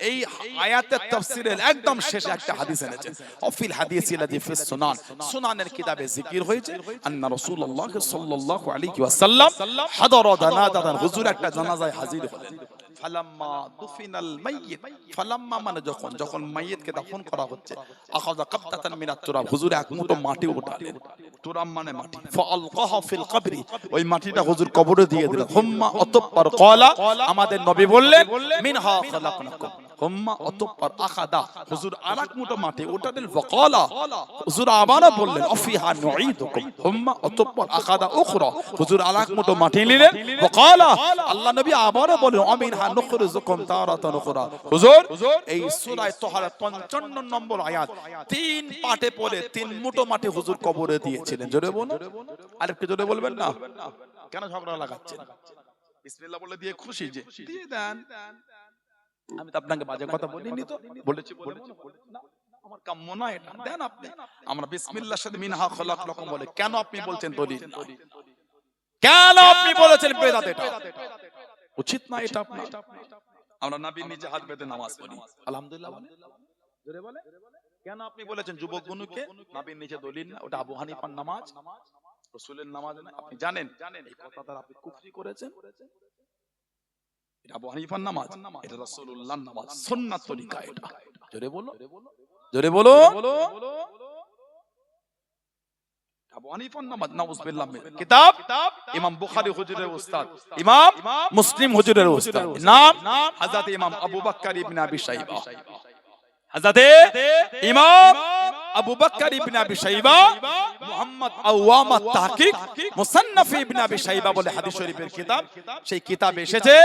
এই আয়াতের তাফসীরের একদম শেষে একটা হাদিস এনেছেন। অফিল হাদিসিল্লাযী ফিস সুনান, সুনানের কিতাবে জিকির হয়েছে, আন্না রাসূলুল্লাহ সাল্লাল্লাহু আলাইহি ওয়াসাল্লাম হাদারা জানাজাতান, হুজুর একটা জানাজায় হাজির হলেন। ফালাম্মা দুফিনাল মাইয়িত, ফালাম্মা মানে যখন, যখন মাইয়িতকে দাফন করা হচ্ছে, আখাযা কাবতাতান মিনাত তুরাব, হুজুর এক মুঠো মাটি উঠালেন, তুরাব মানে মাটি, ফাআলকাহা ফিল কবরি, ওই মাটিটা হুজুর কবরে দিয়ে দিলেন। হুম্মা অতঃপর ক্বালা, আমাদের নবী বললেন মিনহা খালাকনাকুম, হুম্মা অতঃপর আখাদা, হুজুর আরেক মুঠো মাটি উঠালেন, ফাকালা, হুজুর আবারও বললেন অফিহা নুঈদুকুম, হুম্মা অতঃপর আখাদা উখরা, হুজুর আরেক মুঠো মাটি নিলেন, ফাকালা, আল্লাহ নবী আবারও বলেন অমিনহা নুখরিজুকুম তারাতান উখরা। হুজুর এই সূরা তাহার 55 নম্বর আয়াত 3 পাটে পড়ে 3 মুঠো মাটি হুজুর কবরে দিয়েছিলেন। জোরে বলুন, আরেকটু জোরে বলবেন না? কেন ঝগড়া লাগাচ্ছেন? বিসমিল্লাহ বলে দিয়ে খুশি যে দিয়ে দেন। আমি তো আপনাকে বাজে কথা বলিনি তো, বলেছি না, আমার কাম্য না এটা, দেন আপনি। আমরা বিসমিল্লাহর সাথে মিনহা খালাকনাকুম বলে, কেন আপনি বলছেন দলিল না? কেন আপনি বলেছেন বেদাত? এটা উচিত না, এটা আপনার। আমরা নবীর নিচে হাত বেঁধে নামাজ পড়ি, আলহামদুলিল্লাহ বলে, জোরে বলে। কেন আপনি বলেছেন যুবক গুনুকে নবীর নিচে দলিল না? ওটা আবু হানিফার নামাজ, রাসূলের নামাজ না। আপনি জানেন এই কথা দ্বারা আপনি কুফরি করেছেন। এটা আবু হানিফার নামাজ, এটা রাসূলুল্লাহর নামাজ, সুন্নাত তরিকা এটা। জোরে বলো, জোরে বলো। আবু হানিফার নামাজ নাউজুবিল্লাহ কিতাব ইমাম বুখারী হুজুরের উস্তাদ, ইমাম মুসলিম হুজুরের উস্তাদ, নাম হযরত ইমাম আবু বকর ইবনে আবি শাইবা। হযরত ইমাম আবু বকর ইবনে আবি শাইবা মুহাম্মদ আওয়াম আত-তাহকিক মুসান্নাফ ইবনে আবি শাইবা বলে হাদিস শরীফের কিতাব, সেই কিতাবে এসেছে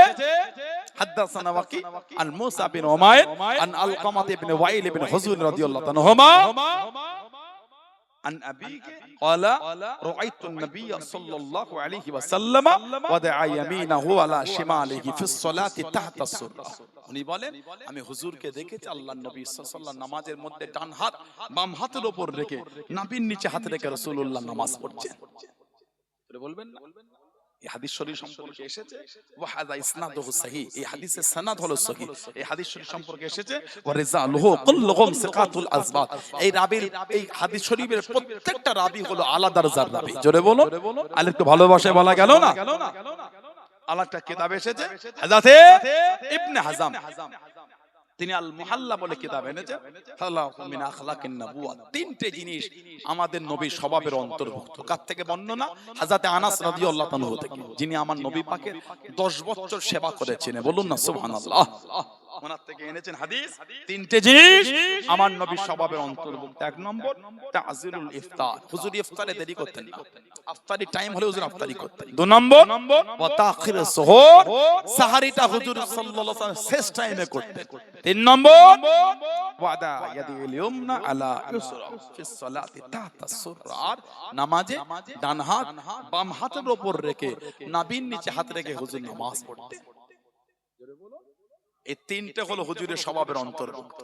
হাদাসানা ওয়াকি আন মুসা বিন উমাইর আন আলকামা ইবনে ওয়াইল ইবনে হুজুর রাদিয়াল্লাহু আনহুমা عن أبيك قال رأيت النبي صلى الله عليه وسلم وضع يمينه على شماله في الصلاة تحت السرة। উনি বলেন আমি হুজুরকে দেখেছি আল্লাহর নবী সাল্লাল্লাহু আলাইহি ওয়াসাল্লাম নামাজের মধ্যে ডান হাত বাম হাতের উপর রেখে নাভির নিচে হাত রেখে রাসূলুল্লাহ নামাজ পড়ছেন। বলবেন না এই হাদিস শরীফ সম্পর্কে এসেছে ওয়া হাযা ইসনাদুহু সহিহ, এই হাদিসের সনদ হলো সহিহ। এই হাদিস শরীফ সম্পর্কে এসেছে ওয়া রিজালুহু কুল্লুহুম সিকাতুল আযবাত, এই রাবির এই হাদিস শরীফের প্রত্যেকটা রাবি হলো আলাদা দরজার রাবি। জোরে বলো, আর একটু ভালোবাসায় বলা গেল না। আলাদা কিতাব এসেছে হযরতে ইবনে হাজাম, তিনি আল মুহাল্লা বলে কিতাব এনেছে, খালাকুম মিন আখলাকিন নবুওয়াত, তিনটে জিনিস আমাদের নবীর স্বভাবের অন্তর্ভুক্ত। কার থেকে বর্ণনা? হযরত আনাস রাদিয়াল্লাহু আনহু থেকে, যিনি আমার নবী পাকের 10 বছর সেবা করেছেন। বলুন না সুবহানাল্লাহ। ওনার থেকে এনেছেন হাদিস, তিনটে জিনিস আমার নবীর স্বভাবের অন্তর্ভুক্ত। এক নম্বর তাজিলুল ইফতার, হুজুর ইফতারে দেরি করতেন না, ইফতারি টাইম হলে হুজুর ইফতারি করতেন। দুই নম্বর ওয়া তাখিরুস সুহুর, সাহারিটা হুজুর সাল্লাল্লাহু আলাইহি ওয়াসাল্লাম শেষ টাইমে করতেন। তিন নম্বর ওয়াদা ইয়াদিল ইউমনা আলা ইউসরা ফিস সালাতি তাহতা সুররা, নামাজে ডান হাত বাম হাতের উপর রেখে নাভির নিচে হাত রেখে হুজুর নামাজ পড়তেন। এই তিনটে হলো হুজুরের স্বভাবের অন্তর্ভুক্ত।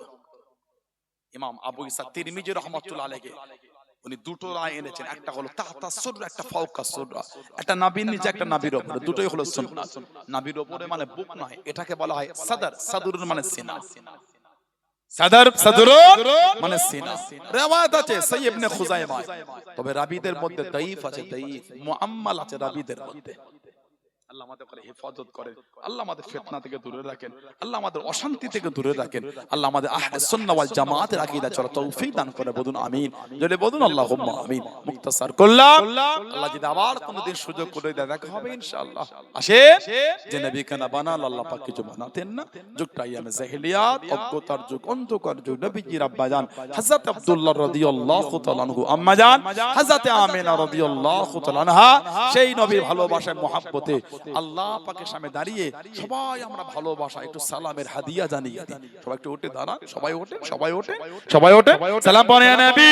ইমাম আবু ইসা তিরমিজি রাহমাতুল্লাহ আলাইহি উনি দুটো রায় এনেছেন, একটা হলো তাহতা সুররা, একটা ফাওকা সুররা, একটা নাভির নিচে একটা নাভির উপরে, দুটোই হলো সুন্নাত। নাভির উপরে মানে বুক নয়, এটাকে বলা হয় সাদর, সাদরুর মানে সিনা, সাদর সাদরুর মানে সিনা। riwayat আছে সহিহ ইবনে খুজাইমা, তবে রাবীদের মধ্যে দাঈফ আছে, দাঈফ মুআম্মাল আছে রাবীদের মধ্যে। আল্লাহ আমাদের করে হেফাজত করেন, আল্লাহ আমাদের ফিতনা থেকে দূরে রাখেন, আল্লাহ আমাদের অশান্তি থেকে দূরে রাখেন, আল্লাহ আমাদের আহলে সুন্নাহ ওয়াল জামাতের আকীদা চলা তৌফিক দান করে। বলুন আমিন, জোরে বলুন আল্লাহুম্মা আমিন। মুক্তাসার করলাম, আল্লাহ যদি আবার কোনদিন সুযোগ করে দেয় দেখা হবে ইনশাআল্লাহ। আসেন, যে নবী কানা বানাল আল্লাহ পাক কিছু বানাতেন না, যুগটা ইয়ামে জাহেলিয়াত, অজ্ঞতার যুগ, অন্ধকার যুগ, নবীজির আব্বা জান হযরত আব্দুল্লাহ রাদিয়াল্লাহু তাআলা আনহু, আম্মা জান হযরত আমিনা রাদিয়াল্লাহু তাআলা আনহা, সেই নবীর ভালোবাসায় মহব্বতে আল্লাহ পাকের সামনে দাঁড়িয়ে সবাই আমরা ভালোবাসা একটু সালামের হাদিয়া জানিয়ে দিই। সবাই একটু উঠে দাঁড়ান, সবাই ওঠে, সবাই ওঠে, সবাই ওঠে, সালাম পড়ে নবী।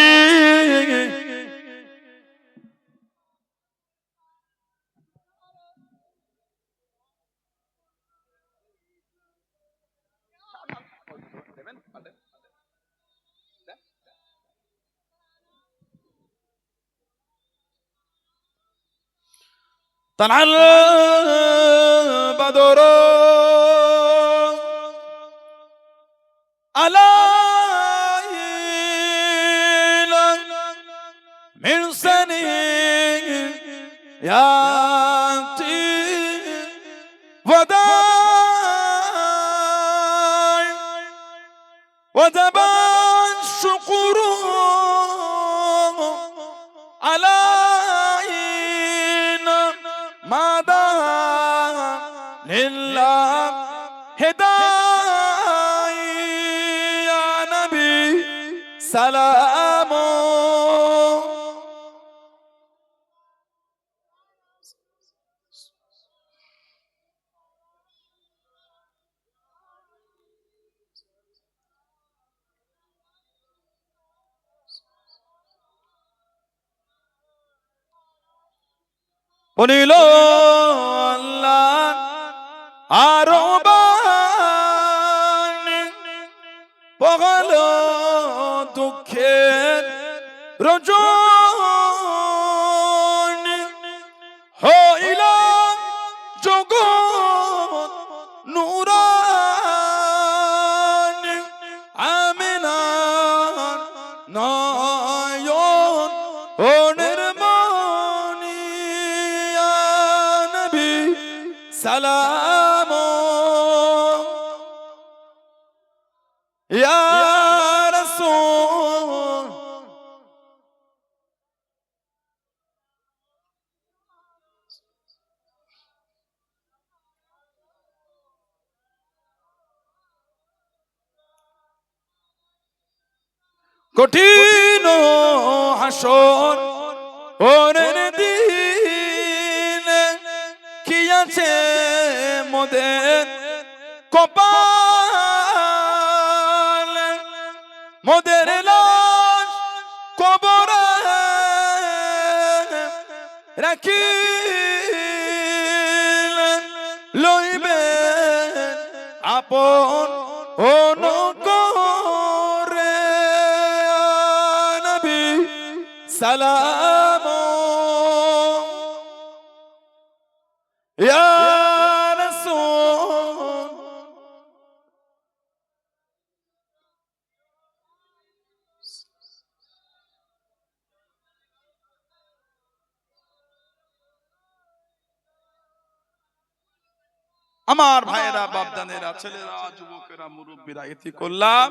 طلع البدر علينا من ثنياتي وداع وذبا الشكر علينا ماذا لله هداي يا نبي سلام বলিল আল্লাহ আরবান পগল দুঃখের রজন হইল জগৎ নুরান আমিনার নয়ন ও سلام يا رسول কঠিন হাসর ওরের দিন কি আছে মোদের কপাল, মোদের লাশ কবরে রাখি লইবে আপন অনুকরে নবী সালাম ইয়া রাসূল। আমার ভাইয়েরা, বাপদানেরা, ছেলেরা, যুবকেরা, মুরব্বীরা, এটি করলাম।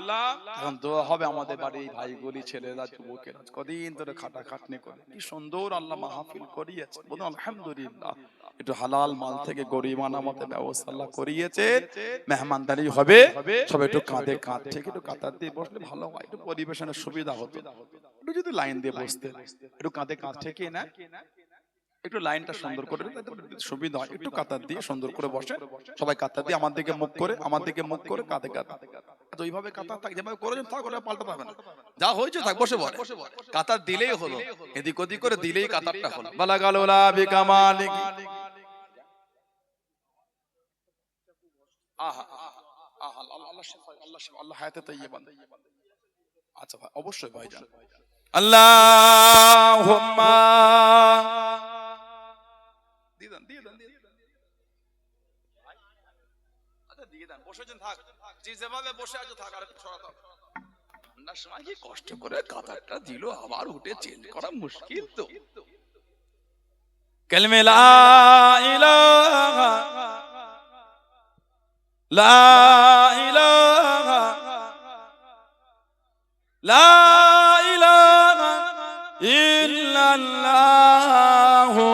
এখন দোয়া হবে আমাদের বাড়ির ভাইগুলি, ছেলেরা, যুবকেরা কদিন ধরে খাটাখাটনি করে কি সুন্দর আল্লাহ মাহফিল করিয়েছে, বলুন আলহামদুলিল্লাহ। একটু হালাল মাল থেকে গরিবানা মতে ব্যবস্থা আল্লাহ করিয়েছে। মেহমানদারি হবে, সবাই একটু কাঁধে কাঁধ থেকে একটু কাতার দিয়ে বসলে ভালো হয়, একটু পরিবেশনের সুবিধা হতো। একটু যদি লাইন দিয়ে বসতে, একটু কাঁধে কাঁধ থেকে না, একটু লাইনটা সুন্দর করে সুবিধা হয়, একটু কাতার দিয়ে সুন্দর করে বসে, সবাই কাতার দিয়ে আমার দিকে মুখ করে, আমার দিকে মুখ করে কাঁধে কাঁধ। ওইভাবে কাতার থাক, যেভাবে করেছেন তা করে পাল্টা পাবে না, যা হয়েছে থাক, বসে বসে কাতার দিলেই হলো, এদিক ওদিক করে দিলেই কাতারটা হলো। বালা গালোলা বিকামালিক আহা আহা আল্লাহ শিফা, আল্লাহ শিফা, আল্লাহ হায়াতে তাইয়্যিবা। আচ্ছা ভাই, অবশ্যই ভাইজান। আল্লাহুম্মা কষ্ট করে কাতারটা দিল, আবার উঠে চেঞ্জ করা মুশকিল তো। কালিমে লা ইলাহা লা ইলাহা লা ইলাহা ইল্লাল্লাহু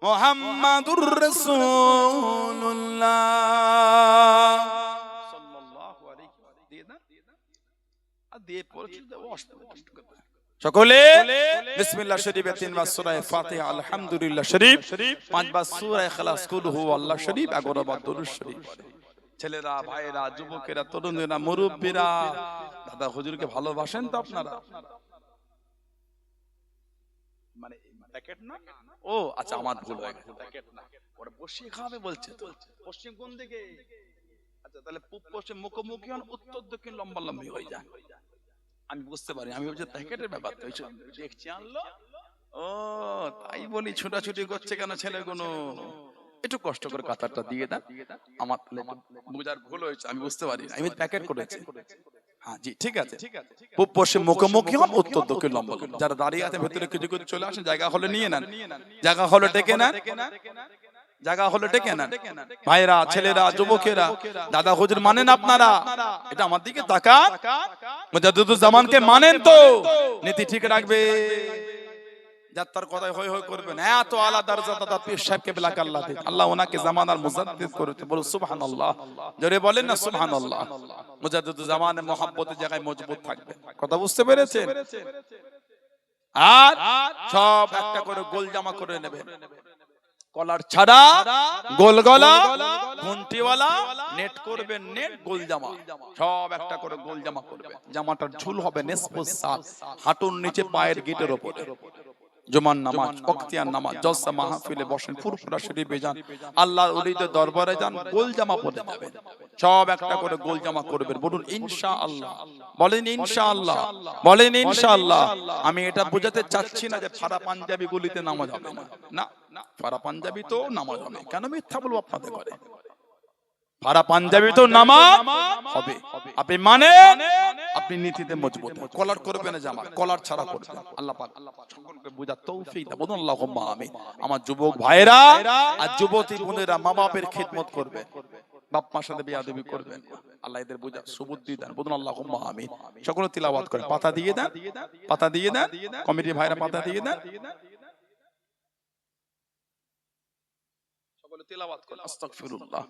মুহাম্মাদুর রাসূলুল্লাহ সাল্লাল্লাহু আলাইহি ওয়াসাল্লাম। দিয়ে পড়ছি সকলে বিসমিল্লাহ শরীফে 3 বার সূরা ফাতিহা, আলহামদুলিল্লাহ শরীফ 5 বার সূরা ইখলাস, কুল হুয়াল্লাহ শরীফ, 11 বার দরুদ শরীফ। ছেলেরা, ভাইয়েরা, যুবকেরা, তরুণেরা, মুরব্বীরা, দাদা হুজুরকে ভালোবাসেন তো আপনারা? মানে প্যাকেট না? ও আচ্ছা, আমার ভুল হয়ে গেছে, প্যাকেট না, ওরা বসিয়ে খাবে বলছে তো। পশ্চিম কোন দিকে? আচ্ছা, তাহলে পূব পশ্চিম মুখোমুখি হন, উত্তর দক্ষিণ লম্বা লম্বি হয়ে যায়। আমি বুঝতে পারি, আমি বলছি প্যাকেটের ব্যাপার তো, দেখছি আনলো। ও তাই বলি ছোটাছুটি করছে কেন ছেলেগুলো? একটু কষ্ট করে কাতারটা দিয়ে দেন, আমার বুঝার ভুল হয়েছে, আমি বুঝতে পারি, আমি প্যাকেট করেছি। হ্যাঁ জি, ঠিক আছে। পূব পশ্চিম মুখোমুখি হন, উত্তর দক্ষিণ লম্বা। যারা দাঁড়িয়ে আছে ভেতরে কিছু কিছু চলে আসেন, জায়গা হলে নিয়ে নেন, জায়গা হলে ডেকে নেন, জায়গা হলে ডেকে নেন। ভাইরা, ছেলেরা, যুবকেরা, দাদা হুজুর মানেন আপনারা? এটা আমার দিকে তাকান, মুজাদ্দিদুজ জামানকে মানেন তো? নীতি ঠিক রাখবে, যাত্রার কথায় হই হই করবেন। এত আলা দরজা দাদা পীর সাহেব কেবলা আল্লাহ দিন, আল্লাহ ওনাকে জামানার মুজাদ্দিদ করেছে, বলো সুবহানাল্লাহ, জোরে বলেন না সুবহানাল্লাহ। মুজাদ্দিদুজ জামানের মহব্বতের জায়গায় মজবুত থাকবে, কথা বুঝতে পেরেছেন? আর সব একটা করে গোল জামা করে নেবেন, কলার ছাড়া, গোল গলা, ঘন্টিওয়ালা, নেট করবেন, নেট গোল জামা, সব একটা করে গোল জামা করবেন। জামাটার ঝুল হবে নিসফুস সাক, হাঁটুর নিচে পায়ের গিটের উপরে। জুমার নামাজ, ওয়াক্তিয়ার নামাজ, জলসা মাহফিলে বসেন, ফুরফুরা শরীফে যান, আল্লাহর ওলিদের দরবারে যান, গোল জামা পরে যাবেন, সব একটা করে গোল জামা করবেন। বলুন ইনশাআল্লাহ, বলেন ইনশাআল্লাহ, বলেন ইনশাআল্লাহ। আমি এটা বোঝাতে চাচ্ছি না যে ফারা পাঞ্জাবি গুলিতে নামাজ হবে না, না, ফারা পাঞ্জাবি তো নামাজ হবে। কেন মিথ্যা বলবো আপনাদের করে? ফারা পাঞ্জাবি তো নামাজ হবে। আপনি মানেন, আপনি নীতিতে মজবুত। কলার করবেন জামা, কলার ছাড়া করবেন। আল্লাহ পাক সকলকে বুঝার তৌফিক দান, বলুন আল্লাহুম্মা আমিন। আমার যুবক ভাইরা আর যুবতী বোনেরা মা বাপের খিদমত করবেন, বাপ মার সাথে বেয়াদবি করবেন, আল্লাহ এদের বুঝার সুবুদ্ধি দেন, বলুন আল্লাহুম্মা আমিন। সকলে তিলাওয়াত করেন, পাতা দিয়ে দেন, পাতা দিয়ে দেন, কমিটি ভাইরা পাতা দিয়ে দেন, সকলে তিলাওয়াত করেন। আস্তাগফিরুল্লাহ।